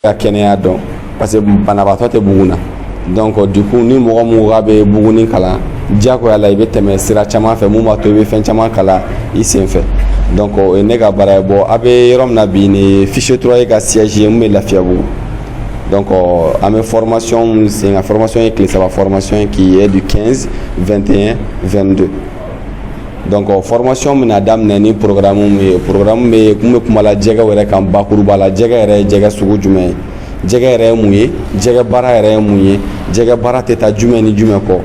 ka kɛnɛya dɔn parce que banabaatɔ tɛ bugun na donc du coup ni mɔgɔ mun ka bɛ buguni kalan diyagoya la i bɛ tɛmɛ sira caman fɛ mun b'a to i bɛ fɛn caman kalan i sen fɛ donc o ye ne ka baara ye bon a bɛ yɔrɔ min na bi ni fichier 3 ye ka siège ye mun bɛ Lafiyabugu donc an bɛ formation mun sen ka formation ye tile 3 formation qui est du 15 21 22 donc formation min na daminɛ ni programme min ye programme bɛ kun bɛ kuma la jɛgɛ yɛrɛ kan bakuruba la jɛgɛ yɛrɛ ye jɛgɛ sugu jumɛn ye jɛgɛ yɛrɛ ye mun ye jɛgɛ baara yɛrɛ ye mun ye jɛgɛ baara tɛ taa jumɛn ni jumɛn kɔ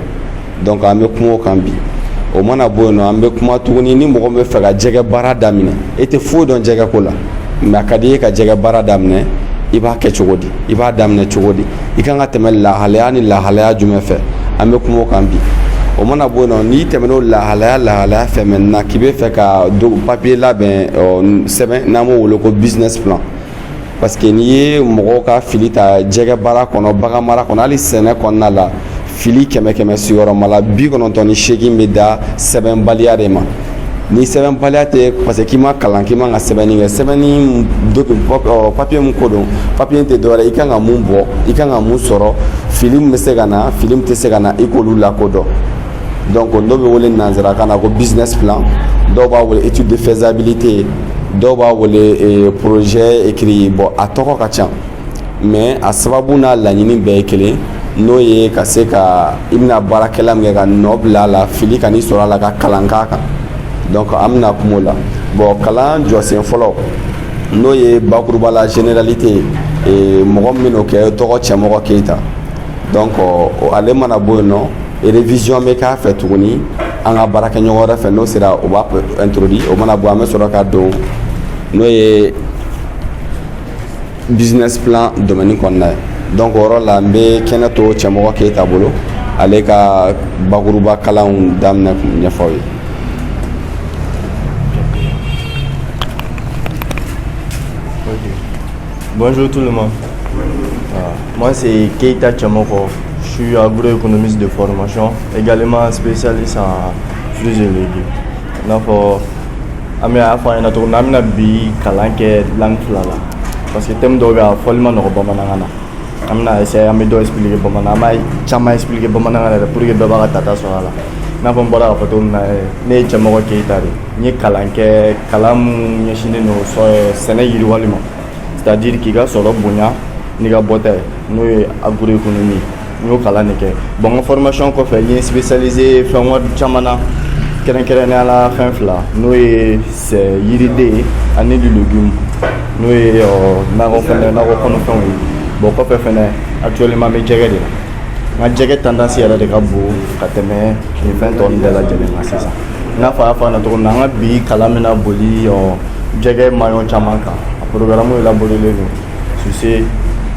donc an bɛ kuma o kan bi o mana bɔ yen nɔ an bɛ kuma tuguni ni mɔgɔ min bɛ fɛ ka jɛgɛ baara daminɛ e tɛ foyi dɔn jɛgɛ ko la mais a ka di ye ka jɛgɛ baara daminɛ i b'a kɛ cogo di i b'a daminɛ cogo di i kan ka tɛmɛ lahalaya ni lahalaya jumɛn fɛ an bɛ kuma o kan bi o mana bɔ yen nɔ n'i tɛmɛn'o lahalaya fɛ maintenant k'i bɛ fɛ ka papier labɛn sɛbɛn n'an b'o wele ko business plan parce que n'i ye mɔgɔw ka fili ta jɛgɛ baara kɔnɔ bagan mara kɔnɔ hali sɛnɛ kɔnɔna la fili 100 sigiyɔrɔma la 98 bɛ da sɛbɛnbaliya de ma ni sɛbɛnbaliya tɛ parce que k'i ma kalan k'i man ka sɛbɛnni kɛ sɛbɛnni papier mun ko don papier tɛ dɔwɛrɛ i kan ka mun bɔ i kan ka mun sɔrɔ fili min bɛ se ka na fili min tɛ se ka na i k'olu lakodɔn donc dɔw bɛ wele nanzarakan na ko business plan dɔw b'a wele étude de faisabilité dɔw b'a wele projet écrit bon a tɔgɔ ka ca mais a sababu n'a laɲini bɛɛ ye kelen n'o ye ka se ka i bɛna baarakɛla min kɛ ka nɔ bila a la fili ka n'i sɔrɔ a la ka kalan k'a kan donc an bɛna kuma o la bon kalan jɔsen fɔlɔ n'o ye bakuruba la généralité mɔgɔ min bɛn'o kɛ tɔgɔ Cɛmɔgɔ Keyita donc ale mana bɔ yen nɔ révision bɛ k'a fɛ tuguni an ka baarakɛɲɔgɔn wɛrɛ fɛ n'o sera o b'a introduire o mana bɔ an bɛ sɔrɔ ka don n'o ye business plan domaine kɔnɔna ye donc o yɔrɔ la n bɛ kɛnɛ to Cɛmɔgɔ Keyita bolo ale ka bakuruba kalanw daminɛ ɲɛfɔ ye. Bonjour tout le monde. Moi c'est Keita Cɛmɔgɔ. Je suis agroéconomiste de formation, également spécialiste en fruits et légumes. Donc, je vais bi kalan kɛ langue fila la parce que thème dɔw bɛ a fɔli ma nɔgɔ bamanankan na. An bɛna essayer an bɛ dɔ expliquer bamanankan an b'a caman expliquer bamanankan yɛrɛ pour que bɛɛ b'a ka tata sɔrɔ a la. I n'a fɔ n bɔra k'a fɔ cogo min na ne ye Cɛmɔgɔ Keyita de ye. N ye kalan kɛ kalan mun ɲɛsinnen don sɛnɛ yiriwali ma c'est-à-dire k'i ka sɔrɔ bonya n'i ka bɔta ye n'o ye agroéconomie. N y'o kalan de kɛ bon n ka formation kɔfɛ n ye spécialisé fɛn wɛrɛ caman na kɛrɛnkɛrɛnnenya la fɛn fila n'o ye yiriden ani légumes n'o ye nakɔ kɔnɔfɛnw ye bon kɔfɛ fɛnɛ actuellement n bɛ jɛgɛ de la n ka jɛgɛ tendance yɛrɛ de ka bon ka tɛmɛ nin fɛn tɔ ninnu bɛɛ lajɛlen kan sisan i n'a fɔ a y'a fɔ a ɲɛna cogo min na an ka bi kalan bɛna boli jɛgɛ maillon caman kan a programme élaboré don sur ce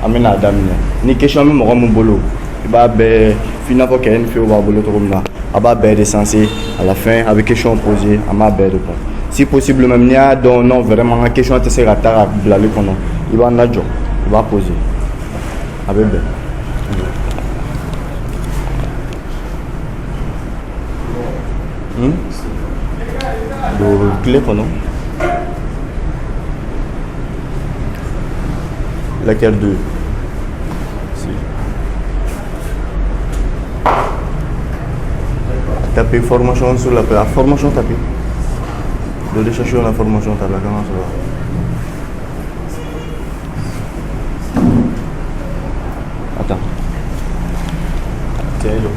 an bɛna daminɛ ni question bɛ mɔgɔ min bolo i b'a bɛɛ f'i n'a fɔ KNFO b'a bolo cogo min na a b'a bɛɛ recenser à la fin a bɛ question poser an b'a bɛɛ répondre si possible même n'i y'a dɔn non vraiment n ka question tɛ se ka taa ka bilali kɔnɔ i b'a lajɔ i b'a poser a bɛ bɛn. don tile kɔnɔ laquelle 2 tapez formation sur la formation tapez de chercher la formation t'as la comment ça va attends tiens il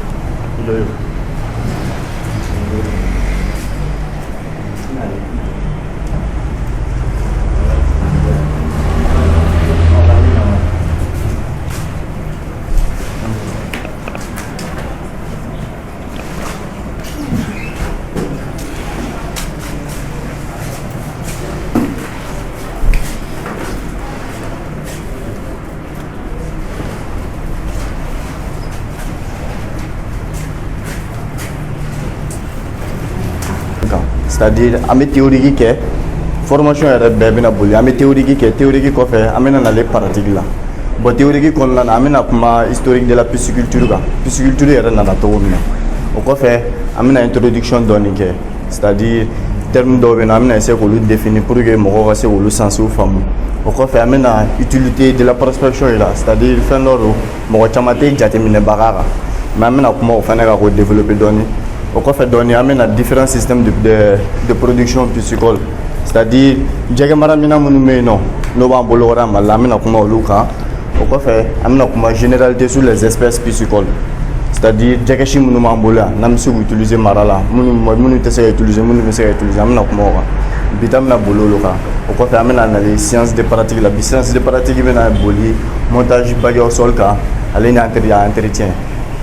c'est-à-dire an bɛ théorique kɛ formation yɛrɛ bɛɛ bɛna boli an bɛ théorique kɛ théorique kɔfɛ an bɛna nale pratique la bon théorique kɔnɔna na an bɛna kuma historique de la pisciculture kan pisciculture yɛrɛ nana cogo min na o kɔfɛ an bɛna introduction dɔɔni kɛ c'est-à-dire terme dɔw bɛ na an bɛna essayer k'olu définir pour que mɔgɔw ka se k'olu sens faamu. O kɔfɛ an bɛna utilité de la prospection yi la, c'est-à-dire fɛn dɔ don mɔgɔ caman tɛ jateminɛbaga kan, mais an bɛna kuma o fana kan k'o développer dɔɔni. O kɔfɛ dɔɔni an bɛna différents systèmes de production piscicole, c'est-à-dire jɛgɛ mara minɛn minnu bɛ yen nɔ n'o b'an bolo kɔrɔ Mali la an bɛna kuma olu kan. O kɔfɛ an bɛna kuma généralité sur les espèces piscicoles, c'est-à-dire jɛgɛsi minnu b'an bolo yan n'an bɛ se k'u utiliser mara la, minnu tɛ se ka utiliser, minnu bɛ se ka utiliser, an bɛna kuma o kan. Bi ta bɛna boli olu kan. O kɔfɛ an bɛna nali science de pratique la. Bi science de pratique bɛna boli montage baguette au sol kan ale ni entretien.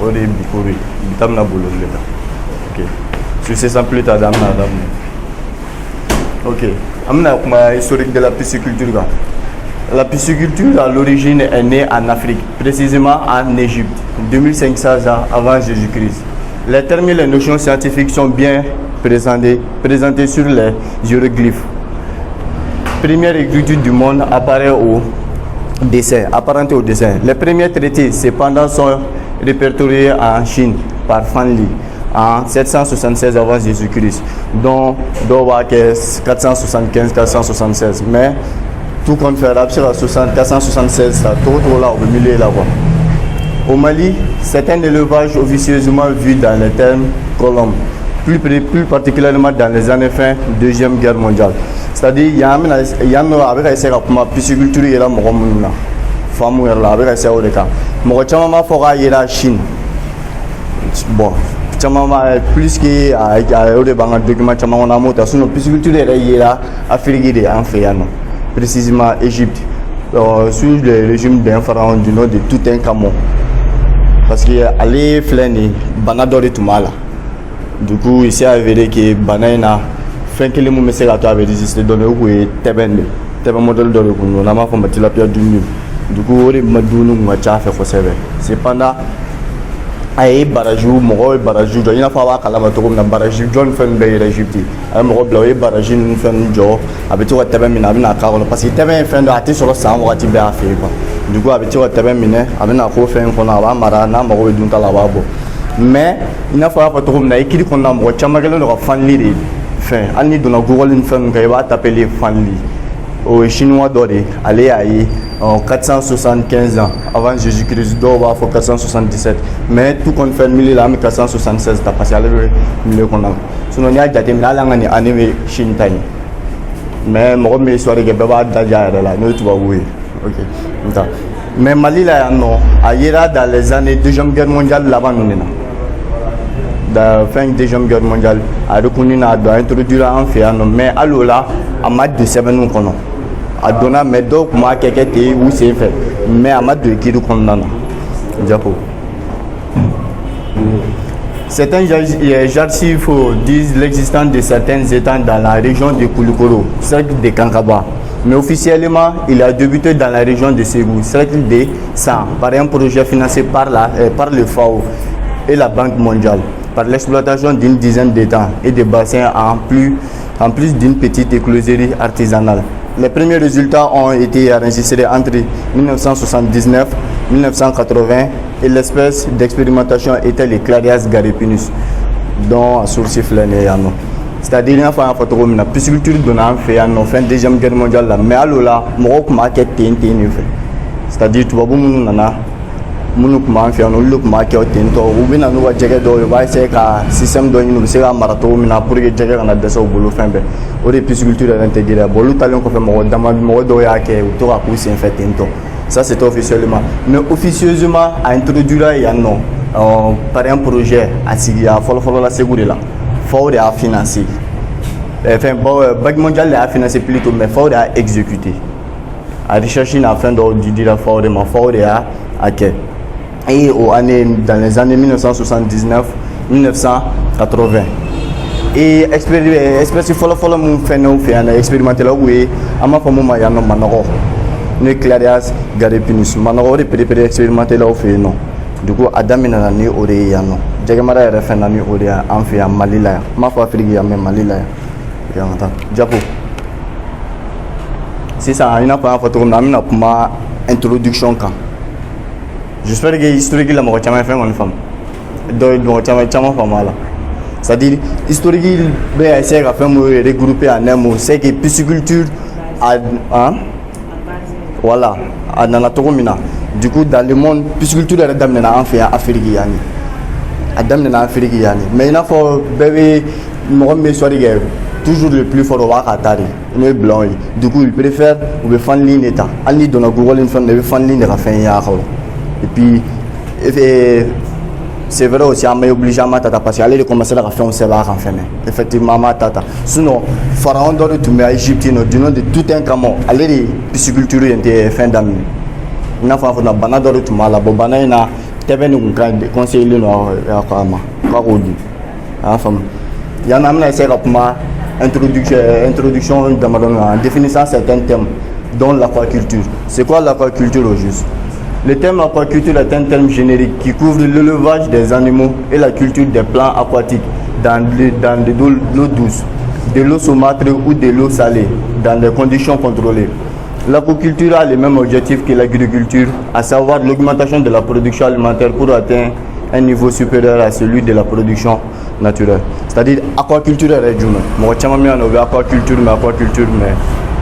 O de ye bi cours ye. Bi ta bɛna boli olu de kan. Ok. Sur ce sans plus tarder an bɛna daminɛ. Ok. An bɛna kuma historique de la pisciculture kan. La pisciculture à l'origine est née en Afrique, précisément en Égypte, 2500 ans avant Jésus-Christ. Les termes et les notions scientifiques sont bien présentés sur les hiéroglyphes. Première écriture du monde apparaît au dessin, apparenté au dessin. Les premiers traités, cependant, sont répertoriés en Chine par Fan Li en 776 avant Jésus-Christ, dont 475-476. Mais tout compte fait, à 476, ça tout là au milieu là-bas. Au Mali, c'est un élevage officieusement vu dans les termes colombes, plus particulièrement dans les années fin Deuxième Guerre mondiale. C'est-à-dire, il y a essayé de pisciculture et la femme avec essayé de cas. Moi, je suis en Chine. Bon, plus que les documents, on a monté sur la pisciculture et l'Afrique en fait, précisément Égypte, sous le régime d'un pharaon du nom de Toutankhamon. Parce que aller flâner, banador et tout mal. Du coup, il s'est avéré que banana fait que les mots se gâtent avec résisté dans le coup et teben modèle de l'eau. On a ma femme la pierre du nul. Du coup, on est madounou macha fait for seven. C'est pendant ay barajou moro barajou do ina fa wa kala ma to na barajou John fen be Égypte. Ay moro blawe barajou fen jo abeto wa teben mina bina ka parce que teben fen do ati solo sa wa ti be afi quoi. Du coup abeto wa teben mina abina ko fen ko na ba mara na moro be dun tala ba bo. Mais il n'a pas de na écrit qu'on a moi chamagelo no fan li fin ani do na google une fin ka va t'appeler fan li au chinois doré aller en 475 ans avant Jésus-Christ do va faut 477 mais tout qu'on fait 1476 t'as passé le qu'on a sinon il a déjà terminé la ngani animé Chine tani mais mo me histoire que baba daja là no tu vas oui ok mais Mali là non ailleurs dans les années Deuxième Guerre mondiale là-bas nous dans la fin de la Deuxième Guerre mondiale, a reconnu a introduit en fait mais alors à mat de 7 nous connaissons. A donné mais donc moi quelqu'un qui où c'est fait mais à mat de qui nous connaissons. Diapo. Certains archives disent l'existence de certains étangs dans la région de Koulikoro, cercle de Kankaba. Mais officiellement, il a débuté dans la région de Ségou, cercle de San, par un projet financé par le FAO et la Banque mondiale, par l'exploitation d'une dizaine d'étangs et de bassins en plus d'une petite écloserie artisanale. Les premiers résultats ont été enregistrés entre 1979 et 1980 et l'espèce d'expérimentation était le Clarias garipinus, dont à source flané. C'est-à-dire qu'il y a une pisciculture de la fin de la Deuxième Guerre mondiale, mais alors là, c'est-à-dire que tu vas munu kuma fi anu lu kuma ke otento u bina nu wa jege do ba se ka système do ñu se ka marato mina pour que jege kana deso bulu fembe o de pisciculture intégrée bolu talon ko fe mo dama mo do ya ke to ka ku se fait tento ça c'est officiellement mais officieusement a introduire ya non par un projet à Sigia folo la sécurité là faut a financer enfin Banque mondiale a financé plutôt mais faut a exécuter a rechercher na fin de dire faut a que et dans les années 1979 1980 et espèce follow mon fait expérimenter là où ama fa moma ya no manoro ne Clarias garipinus manoro de préparer expérimenter là où fait non du coup adamina ni ore ya no jegamara ya refa na ni ore en fait Mali là ma fa Afrique ya même Mali là ya ngata japo c'est ça ina pa photo na mina kuma introduction quand j'espère que historique la mo chama fait mon femme do mo chama femme là C'est-à-dire historique il essayer à faire regrouper en un mot, c'est que pisciculture voilà dans la Togomina. Du coup dans le monde pisciculture est d'amener en fait Afrique yani d'amener en Afrique yani mais il faut bébé me soirée toujours le plus fort au Wakatari mais blanc du coup il préfère ou fan ligne état ali dans la Google fan de fan ligne la fin ya et puis c'est vrai aussi à m'obliger à m'attendre parce qu'aller commencer à faire un sévère en fait effectivement m'attendre sinon pharaon doit retourner à Égypte du nom de tout un camon aller les pisciculture était fin d'année n'a pas fait na bana doit retourner là bon bana ina tebe nous conseiller no ya kama quoi odi à femme il y en a même essayé rapidement introduction en définissant certains thèmes dont l'aquaculture. C'est quoi l'aquaculture au juste? Le terme aquaculture est un terme générique qui couvre l'élevage des animaux et la culture des plants aquatiques dans de l'eau douce, de l'eau saumâtre ou de l'eau salée, dans des conditions contrôlées. L'aquaculture a le même objectif que l'agriculture, à savoir l'augmentation de la production alimentaire pour atteindre un niveau supérieur à celui de la production naturelle. C'est-à-dire aquaculture est réduite. Moi, je suis aquaculture,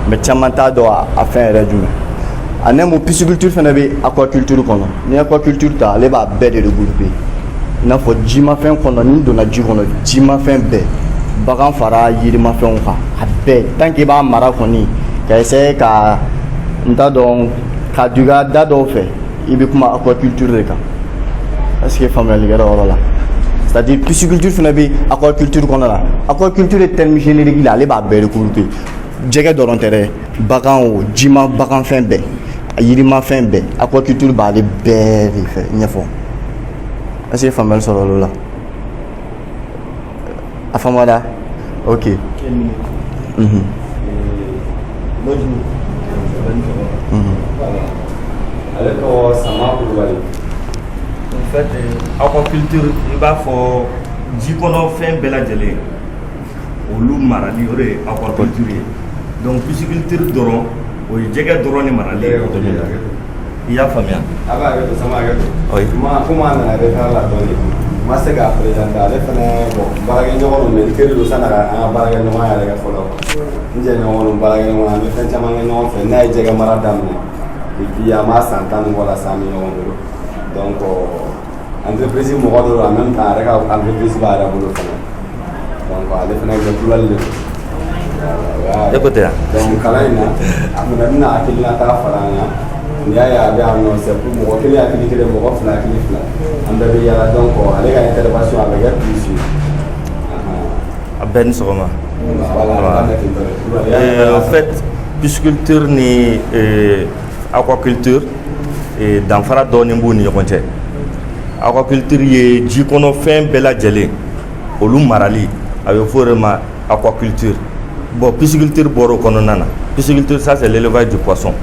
mais chamanta doit faire réduit. En un mot, pisciculture fait aquaculture qu'on a. Ni aquaculture ta, les va bête de regrouper. N'a faut jima fait qu'on a ni donna jikono jima fait bête. Bagan fara yirima fait on a bête. Tant qu'il va mara koni, qu'à essayer qu'à nta donc qu'à du gars d'ado fait. Il veut comme aquaculture de cas. Est-ce que famille les gars voilà. C'est-à-dire pisciculture fait aquaculture qu'on a là. Aquaculture est terme générique là, les va bête de regrouper. Jega dorontere bagan o jima bagan fɛn bɛɛ yirima fɛn bɛɛ aquaculture b'ale bɛɛ de fɛ ɲɛfɔ est-ce que faamuyali sɔrɔ olu la a faamuyara ok ale tɔgɔ Sama Kulubali. En fait aquaculture i b'a fɔ ji kɔnɔ fɛn bɛɛ lajɛlen olu marali o de ye aquaculture ye. Donc pisciculture dɔrɔn o ye jɛgɛ dɔrɔn ni marali i y'a faamuya. A b'a hakɛ to Sama hakɛ to. Komi a nana retard la dɔɔni n ma se k'a présenter ale fana bon baarakɛɲɔgɔn don mais n teri don sanni an ka baarakɛɲɔgɔn yɛrɛ kɛ fɔlɔ n jɛɲɔgɔn don baarakɛɲɔgɔn an bɛ fɛn caman kɛ ɲɔgɔn fɛ n'a ye jɛgɛ mara daminɛ et puis an b'a san 10 ni kɔ la sisan an bɛ ɲɔgɔn bolo donc entreprise mɔgɔ dɔ don en même temps a yɛrɛ ka entreprise b'a yɛrɛ bolo fana donc ale fana kɛ kulubali de don. Écoutez. Donc kalan in na a fana bɛna hakilina ta fara an kan n'i y'a ye a bɛ yan nɔ c'est pour mɔgɔ kelen hakili kelen mɔgɔ fila hakili fila an bɛɛ bɛ yaala donc ale ka intervention a bɛ kɛ plus sur. A bɛɛ ni sɔgɔma. Voilà. En fait pisciculture ni aquaculture danfara dɔɔni b'u ni ɲɔgɔn cɛ. Aquaculture ye ji kɔnɔ fɛn bɛɛ lajɛlen olu marali a bɛ fɔ o de ma aquaculture. Bon, pisciculture bɔra o kɔnɔna na. Pisciculture ça c'est l'élevage du poisson.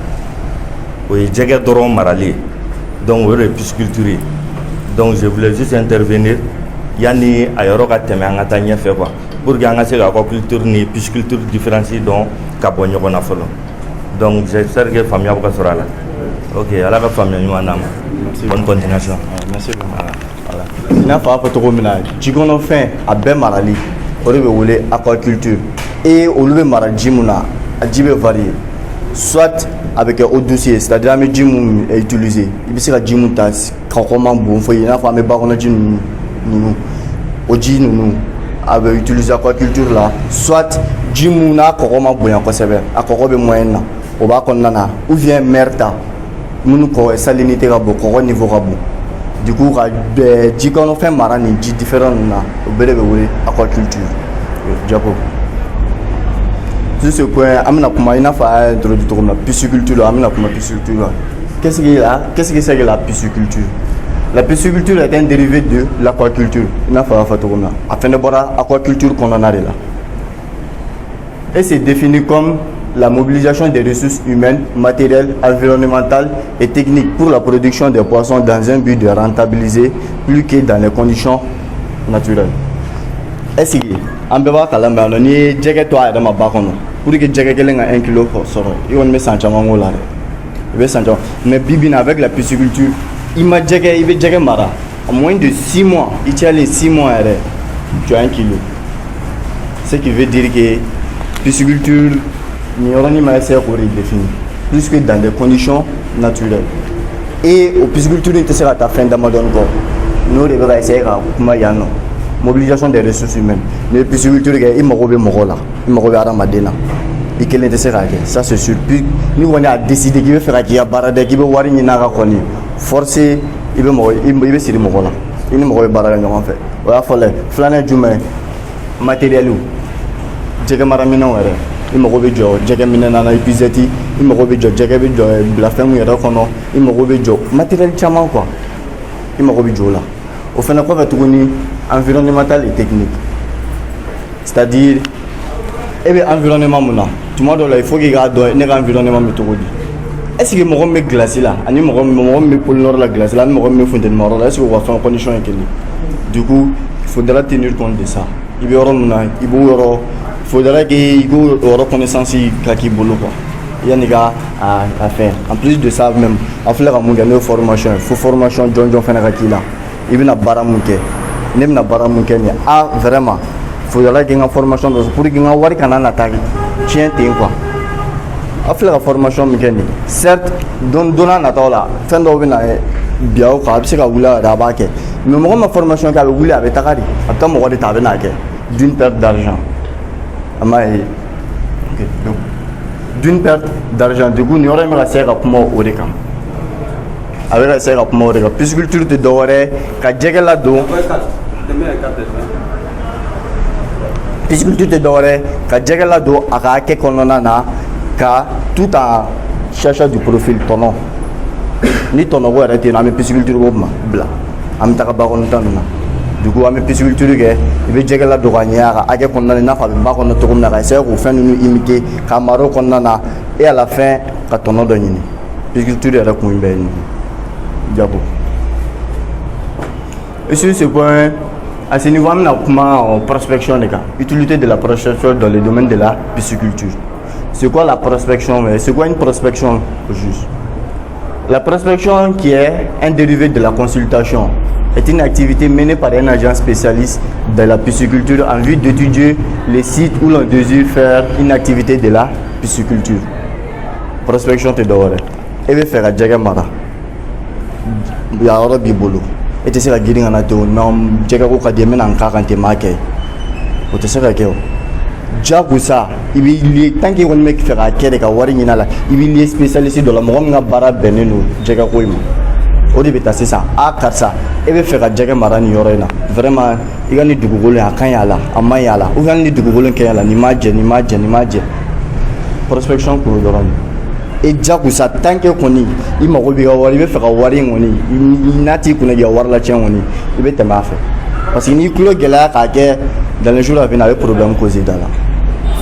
O ye jɛgɛ dɔrɔn marali. Donc o de ye pisciculture ye. Donc je voulais juste intervenir yani a yɔrɔ ka tɛmɛ an ka taa ɲɛfɛ quoi. Pour que an ka se ka aquaculture ni pisciculture différencie dɔn ka bɔ ɲɔgɔn na fɔlɔ. Donc j'espère que faamuya bɛ ka sɔrɔ a la. Ok, ala ka faamuya ɲuman d'an ma. Bonne continuation. Merci beaucoup. I n'a fɔ a fɔ cogo min na ji kɔnɔ fɛn a bɛɛ marali o de bɛ wele aquaculture. Et olu bɛ mara ji mun na a ji bɛ varier soit a bɛ kɛ eau douce ye c'est-à-dire an bɛ ji mun utiliser i bɛ se ka ji mun ta kɔgɔ man bon foyi i n'a fɔ an bɛ bakɔnɔ ji ninnu o ji ninnu a bɛ utiliser aquaculture la soit ji mun n'a kɔgɔ ma bonya kosɛbɛ a kɔgɔ bɛ moyenne na o b'a kɔnɔna na ou bien mer ta minnu kɔgɔ salinité ka bon kɔgɔ niveau ka bon du coup ka ji kɔnɔfɛn mara nin ji différent ninnu na o bɛɛ de bɛ wele aquaculture Jacob. Sur ce point, amina kuma ina fa introduit comme la pisciculture, amina kuma pisciculture. Qu'est-ce que c'est que la pisciculture? La pisciculture est un dérivé de l'aquaculture. Ina fa fa comme afin de voir aquaculture qu'on en a là. Et c'est défini comme la mobilisation des ressources humaines, matérielles, environnementales et techniques pour la production des poissons dans un but de rentabiliser plus que dans les conditions naturelles. Est-ce que an bɛɛ b'a kalan mɛ n'i ye jɛgɛ to a yɛrɛ ma ba kɔnɔ pour que jɛgɛ kelen ka 1 kilo sɔrɔ i kɔni bɛ san caman k'o la dɛ i bɛ san caman mais bi bi in na avec la pisciculture i ma jɛgɛ i bɛ jɛgɛ mara en moins de 6 mois i cayalen 6 mois yɛrɛ tu as 1 kilo. Ce qui veut dire que pisciculture, il y aura une manière pour y définir, plus que dans des conditions naturelles. Et au pisciculture, tu seras à ta fin d'Amazon. Nous devons essayer de mobilisation des ressources humaines. Les pisciculture, il m'a robé mon rôle là, il m'a robé à Ramadena. Et qu'elle était sera ça c'est sûr. Puis nous on a décidé qu'il veut faire qu'il y a barade qui veut voir une nara koni. Forcé, il veut sur mon rôle là. Il ne m'a robé barade en fait. Voilà, fallait flaner du matériel ou. Jega maramina wɛrɛ i mago bɛ jɔ jɛgɛ minɛ na épuisette i mago bɛ jɔ jɛgɛ bɛ jɔ bila fɛn min yɛrɛ kɔnɔ i mago bɛ jɔ matériel caman quoi i mago bɛ jɔ o la o fana kɔfɛ tuguni environnemental et technique c'est-à-dire e bɛ environnement mun na tuma dɔw la il faut qu'il k'a dɔn ne ka environnement bɛ cogo di est-ce que mɔgɔ min bɛ glace la ani mɔgɔ min bɛ pôle la glace la ani mɔgɔ min bɛ funteni ma yɔrɔ la est-ce que u ka fɛn condition ye kelen du coup il faudra tenir compte de ça i bɛ yɔrɔ min na i b'o yɔrɔ il faudrait qu'il y ait une reconnaissance qui il y a des gars à faire. En plus de ça, même, il faut une formation. Il faut formation de John Fenakila. Il y a une baramunke. Il y a une baramunke. Ah, vraiment. Il faudrait qu'il y ait une formation pour qu'il y ait une canal attaque. Tiens, quoi. Il faut la formation. Certes, donnant la tola, fin d'ouvrir bien au cas, c'est que vous l'avez rabaqué. Mais moi, ma formation qui a voulu avec Takari, après moi, je t'avais d'une perte d'argent. D'une perte d'argent, du coup, nous aurions essayé de faire au Reka. Avec essayé de faire au Reka. Pisciculture de Doré, Kajegala do. Pisciculture de Doré, Kajegala do, Akake Kononana, Ka tout en cherchant du profil tonon. Ni tonon, arrêtez, on a mis pisciculture au blanc. Amtaka Baron Tanana. Du coup, avec pisciculture, il veut dire que la douanière a qu'on a n'a pas de baron de tourner à essayer ou faire nous imiter Camaro qu'on a et à la fin, quand on a donné. Pisciculture est recommandée. Ben diabo. Et sur ce point, à ce niveau, on a comment prospection les gars, utilité de la prospection dans le domaine de la pisciculture. C'est quoi la prospection? C'est quoi une prospection juste? La prospection qui est un dérivé de la consultation est une activité menée par un agent spécialiste de la pisciculture en vue d'étudier les sites où l'on désire faire une activité de la pisciculture. Prospection te dehors. Et veut faire à Djagamara. Il y a un bibolo. Et tu sais la guérir en atout. Mais Djagako Kadiemen en 40 marqués. Tu sais la guerre. Djagoussa, il est tant qu'il y a un mec qui fait à Kéré, il est spécialisé dans la Moronga Bara Beneno, Djagakoim. Au début, c'est ça. Ah, car ça. Et bien, faire un jaga marani yorena. Vraiment, il y a ni du Google à Kanyala, à Mayala. Ou il y a ni du Google Kanyala, ni madje. Prospection pour le Doran. Et Jaku, ça, tant que Koni, il m'a oublié à voir, il veut faire un warring on y. Il n'a pas qu'on ait à voir la tienne on y. Il veut te faire. Parce qu'il y a une gueule dans les jours à venir avec problème causé dans la.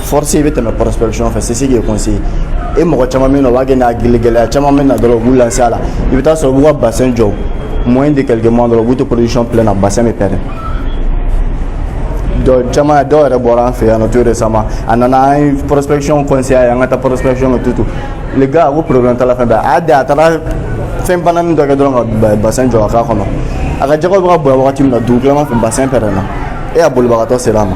Forcé, il veut te faire prospection, c'est ce qui est conseillé. Et moi, je me suis il veut sur le bassin job. Moins de quelques mois dans la production pleine à bassin et pérenne. Donc, je me suis récemment. On a une prospection conseil, on a une prospection et tout. Les gars, vous problème à la fin. Fin banane de bassin job. Alors, je vais bassin pérenne. Et à Bolbarato, c'est là.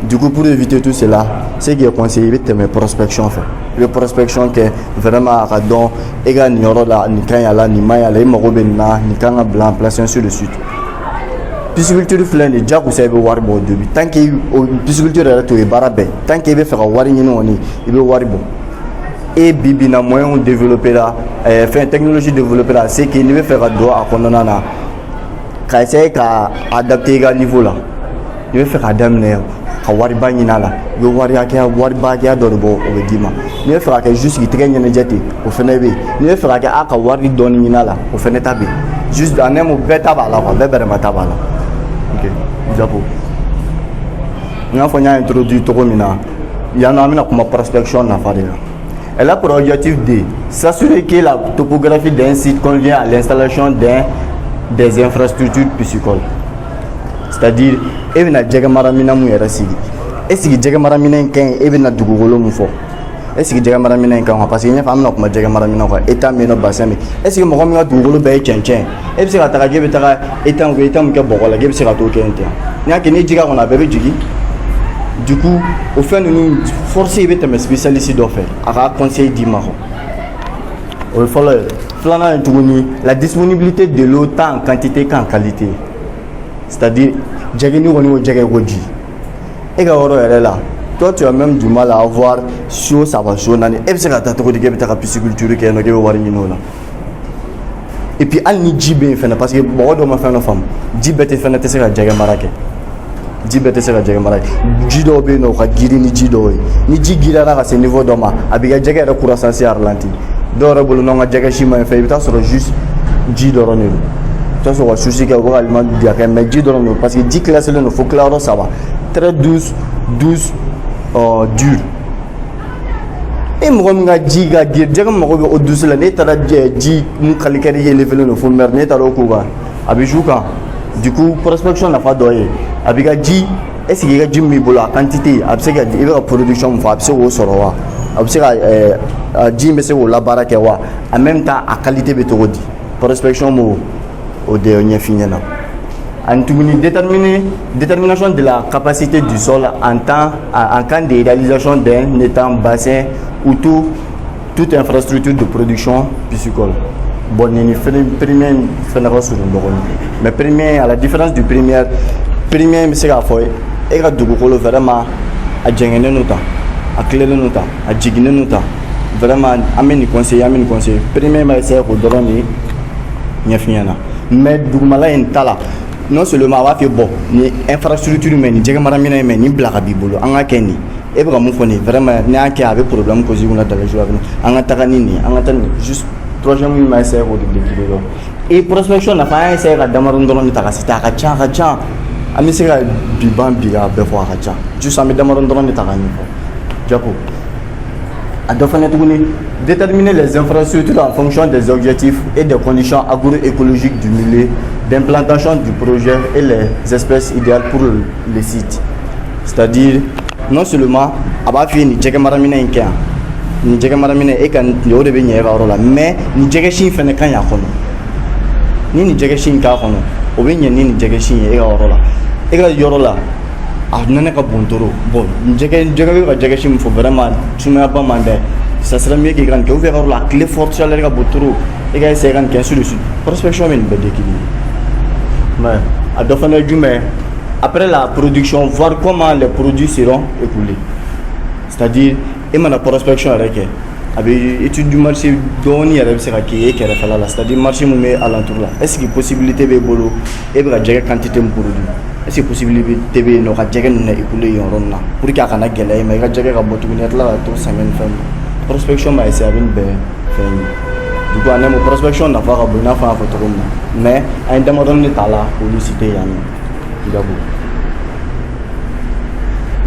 Du coup, pour éviter tout cela, c'est qui est conseillé de mes prospections. Les prospections qui vraiment à don, égal ni orola, ni kanyala, ni mayala, ni morobena, ni kanga blanc, place ainsi de suite. Pisciculture flaine, déjà vous savez voir bon début. Tant que pisciculture est tout est barabé, tant qu'il veut faire un warring non, il veut voir bon. Et bibi na moyen développer là, faire technologie développer là, c'est qu'il veut faire un droit à condamner. Quand c'est qu'à adapter égal niveau là, il veut faire adapter. Ka wari ba ɲina la i bɛ wari hakɛya dɔ de bɔ o bɛ d'i ma n'i bɛ fɛ ka kɛ juste k'i tɛgɛ ɲɛnajɛ ten o fɛnɛ bɛ yen n'i bɛ fɛ ka kɛ a ka wari dɔɔni ɲina la o fɛnɛ ta bɛ yen juste en un mot bɛɛ ta b'a la quoi bɛɛ bɛrɛma ta b'a la ok Diabo n y'a fɔ n y'a introduit cogo min na yan nɔ an bɛna kuma prospection nafa de la elle a pour objectif de s'assurer que la topographie d'un site convient à l'installation des infrastructures piscicoles. C'est-à-dire, il y a des gens qui ont été ici. Est-ce que les gens qui ont été ici ont est-ce que les gens qui ont été ici parce qu'il y a des femmes qui ont été état mais bassin est-ce que les gens qui ont été ici est-ce que les gens qui ont été ici n'i y'a kɛ ni ji k'a kɔnɔ a bɛɛ bɛ jigin. Du coup au fɛn ninnu forcé i bɛ tɛmɛ spécialiste dɔ fɛ a ka conseil d'i ma quoi. O ye fɔlɔ ye. Filanan ye tuguni la disponibilité de l'eau tant en quantité qu'en qualité, c'est-à-dire jɛgɛ ni kɔni ko jɛgɛ ko ji e ka yɔrɔ yɛrɛ la toi tu as même du mal à avoir so 3 so 4 e bɛ se ka taa cogo di k'e bɛ taa ka pisciculture kɛ yen nɔ k'e bɛ wari ɲini o la. Et puis hali ni ji bɛ yen fɛnɛ parce que mɔgɔ dɔw ma fɛn dɔ faamu ji bɛɛ tɛ fɛnɛ tɛ se ka jɛgɛ mara kɛ. Ji bɛɛ tɛ se ka jɛgɛ mara kɛ. Ji dɔw bɛ yen nɔ o ka girin ni ji dɔw ye ni ji giriyara ka se niveau dɔ ma a b'i ka jɛgɛ yɛrɛ croissance ralenti. Dɔw yɛrɛ bolo n'an ka jɛgɛ si ma ɲi fɛ i bɛ taa sɔrɔ juste ji dɔrɔn de don. I bɛ taa sɔrɔ ka susi kɛ u bɛ ka aliment di a kɛ mais ji dɔrɔn de don parce que ji classé len don fo tilayɔrɔ 3 très douce dur. E mɔgɔ min ka ji ka girin jɛgɛ mago bɛ o douce la n'e taara ji mun qualité élevé len don fo mer n'e taara o k'o kan a bɛ joue kan. Du coup prospection nafa dɔ ye a b'i ka ji est ce que i ka ji min b'i bolo a quantité a bɛ se ka i bɛ ka production min fɔ a bɛ se k'o sɔrɔ wa a bɛ se ka ji in bɛ se k'o labaara kɛ wa en même temps a qualité bɛ cogo di prospection m'o o de ɲɛf'i ɲɛna. Ani tuguni détermination de la capacité du sol en cas de réalisation d'un étang, bassin ou toute infrastructure de production piscicole. Bon, ni premier fɛnɛ ka surun dɔɔnin mais premier à la différence du premier bɛ se k'a fɔ e ka dugukolo vraiment a jɛngɛnen don tan a tilelen don tan a jiginnen don tan vraiment an bɛ nin conseiller premier b'a essayer k'o dɔrɔn de ɲɛf'i ɲɛna mais dugumala in ta la non seulement a b'a f'i bon ni infrastructure mɛ ni jɛgɛ mara minɛn mɛ ni bila ka b'i bolo an ka kɛ nin e bɛ ka mun fɔ nin vraiment n'i y'a kɛ a bɛ problème cause kunna dans les jours à venir an ka taga ni nin an ka taa nin juste projet min b'a essayer k'o de décrire dɔrɔn et prospection nafa an y'a essayer ka damadɔni dɔrɔn de ta ka se a ka ca an bɛ se ka bi ban bi k'a bɛɛ fɔ a ka ca juste an bɛ damadɔni dɔrɔn de ta ka ɲɛfɔ jako a dɔ fana tuguni déterminer les infrastructures en fonction des objectifs et des conditions agroécologiques du milieu d'implantation du projet et les espèces idéales pour le site, c'est-à-dire non seulement a b'a f'i ye nin jɛgɛ mara minɛn in kɛ yan nin jɛgɛ mara minɛn e ka o de bɛ ɲɛ e ka yɔrɔ la mais nin jɛgɛ si in fana ka ɲi a kɔnɔ ni nin jɛgɛ si in k'a kɔnɔ o bɛ ɲɛ ni nin jɛgɛ si in ye e ka yɔrɔ la e ka yɔrɔ la a nɛnɛ ka bon trop bon jɛgɛ bɛ ka jɛgɛ si min fɔ vraiment sumayaba man dɛ ça serait mieux k'i ka nin kɛ ou bien ka yɔrɔ la tile forte chaleur ka bon trop e ka essayer ka nin kɛ ainsi de suite prospection bɛ nin bɛɛ décliner mais a dɔ fana ye jumɛn après la production voir comment les produits seront écoulés, c'est-à-dire e mana prospection yɛrɛ kɛ a bɛ étude du marché dɔɔni yɛrɛ bɛ se ka kɛ e kɛrɛfɛla la c'est-à-dire marché mun bɛ alentour la est-ce que possibilité b'e bolo e bɛ ka jɛgɛ quantité min produit est-ce que possibilité bɛ yen nɔ ka jɛgɛ ninnu écouler yen yɔrɔ nin na pour que a kana gɛlɛya i ma i ka jɛgɛ ka bɔ tuguni ka tila ka to sɛgɛn ni fɛn min prospection b'a essayer a bɛ nin bɛɛ fɛn ye du coup an bɛ prospection nafa ka bon i n'a fɔ an y'a fɔ cogo min na mais an ye damadɔni de ta la k'olu citer yan nɔ jabo